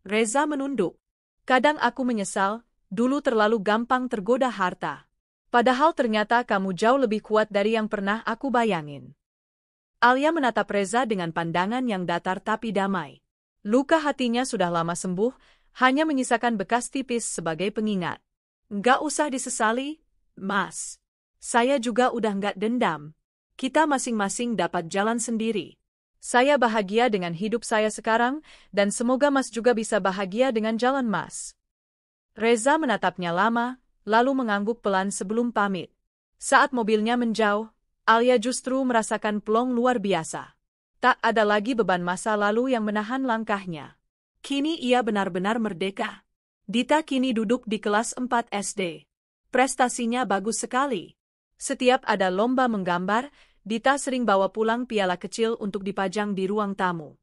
Reza menunduk. Kadang aku menyesal, dulu terlalu gampang tergoda harta. Padahal ternyata kamu jauh lebih kuat dari yang pernah aku bayangin. Alia menatap Reza dengan pandangan yang datar tapi damai. Luka hatinya sudah lama sembuh, hanya menyisakan bekas tipis sebagai pengingat. Nggak usah disesali, Mas. Saya juga udah nggak dendam. Kita masing-masing dapat jalan sendiri. Saya bahagia dengan hidup saya sekarang, dan semoga Mas juga bisa bahagia dengan jalan Mas. Reza menatapnya lama, lalu mengangguk pelan sebelum pamit. Saat mobilnya menjauh, Alia justru merasakan plong luar biasa. Tak ada lagi beban masa lalu yang menahan langkahnya. Kini ia benar-benar merdeka. Dita kini duduk di kelas 4 SD. Prestasinya bagus sekali. Setiap ada lomba menggambar, Dita sering bawa pulang piala kecil untuk dipajang di ruang tamu.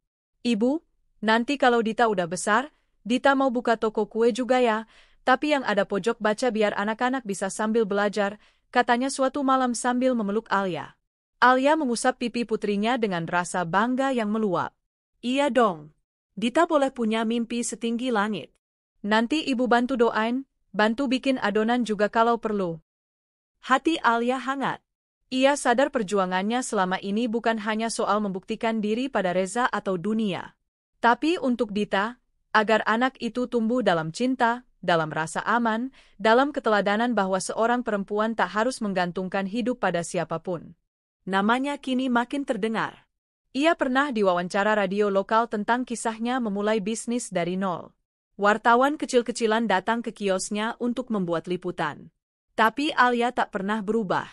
Ibu, nanti kalau Dita udah besar, Dita mau buka toko kue juga ya, tapi yang ada pojok baca biar anak-anak bisa sambil belajar, katanya suatu malam sambil memeluk Alia. Alia mengusap pipi putrinya dengan rasa bangga yang meluap. Iya dong. Dita boleh punya mimpi setinggi langit. Nanti ibu bantu doain, bantu bikin adonan juga kalau perlu. Hati Alia hangat. Ia sadar perjuangannya selama ini bukan hanya soal membuktikan diri pada Reza atau dunia. Tapi untuk Dita, agar anak itu tumbuh dalam cinta, dalam rasa aman, dalam keteladanan bahwa seorang perempuan tak harus menggantungkan hidup pada siapapun. Namanya kini makin terdengar. Ia pernah diwawancara radio lokal tentang kisahnya memulai bisnis dari nol. Wartawan kecil-kecilan datang ke kiosnya untuk membuat liputan. Tapi Alia tak pernah berubah.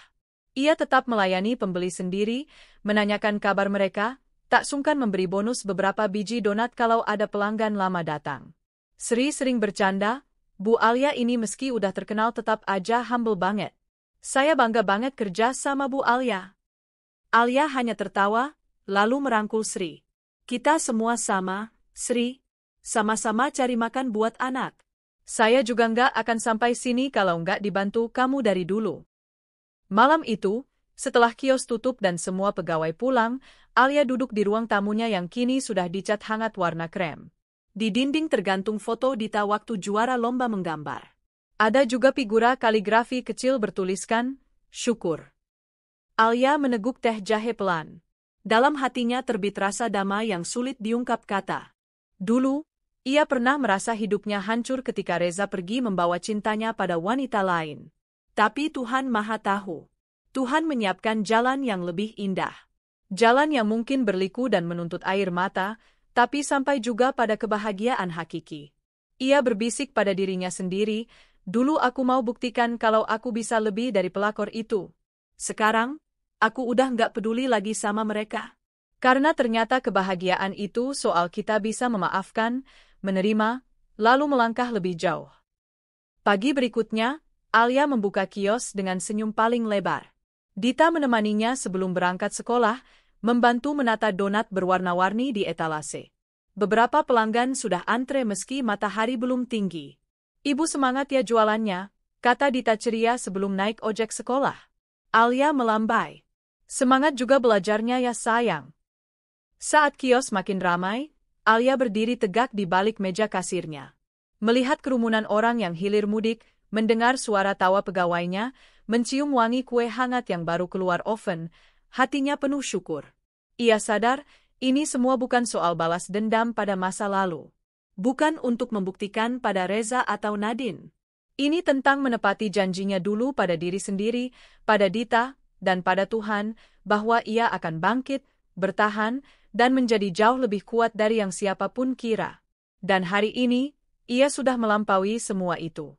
Ia tetap melayani pembeli sendiri, menanyakan kabar mereka, tak sungkan memberi bonus beberapa biji donat kalau ada pelanggan lama datang. Sri sering bercanda, Bu Alia ini meski udah terkenal tetap aja humble banget. Saya bangga banget kerja sama Bu Alia. Alia hanya tertawa, lalu merangkul Sri. Kita semua sama, Sri. Sama-sama cari makan buat anak. Saya juga nggak akan sampai sini kalau nggak dibantu kamu dari dulu. Malam itu, setelah kios tutup dan semua pegawai pulang, Alia duduk di ruang tamunya yang kini sudah dicat hangat warna krem. Di dinding tergantung foto Dita waktu juara lomba menggambar. Ada juga figura kaligrafi kecil bertuliskan, syukur. Alia meneguk teh jahe pelan. Dalam hatinya terbit rasa damai yang sulit diungkap kata. Dulu, ia pernah merasa hidupnya hancur ketika Reza pergi membawa cintanya pada wanita lain. Tapi Tuhan Maha Tahu. Tuhan menyiapkan jalan yang lebih indah. Jalan yang mungkin berliku dan menuntut air mata, tapi sampai juga pada kebahagiaan hakiki. Ia berbisik pada dirinya sendiri, dulu aku mau buktikan kalau aku bisa lebih dari pelakor itu. Sekarang, aku udah nggak peduli lagi sama mereka. Karena ternyata kebahagiaan itu soal kita bisa memaafkan, menerima, lalu melangkah lebih jauh. Pagi berikutnya, Alia membuka kios dengan senyum paling lebar. Dita menemaninya sebelum berangkat sekolah, membantu menata donat berwarna-warni di etalase. Beberapa pelanggan sudah antre meski matahari belum tinggi. Ibu semangat ya jualannya, kata Dita ceria sebelum naik ojek sekolah. Alia melambai. Semangat juga belajarnya ya sayang. Saat kios makin ramai, Alia berdiri tegak di balik meja kasirnya. Melihat kerumunan orang yang hilir mudik, mendengar suara tawa pegawainya, mencium wangi kue hangat yang baru keluar oven, hatinya penuh syukur. Ia sadar, ini semua bukan soal balas dendam pada masa lalu. Bukan untuk membuktikan pada Reza atau Nadine. Ini tentang menepati janjinya dulu pada diri sendiri, pada Dita, dan pada Tuhan, bahwa ia akan bangkit, bertahan, dan menjadi jauh lebih kuat dari yang siapapun kira. Dan hari ini, ia sudah melampaui semua itu.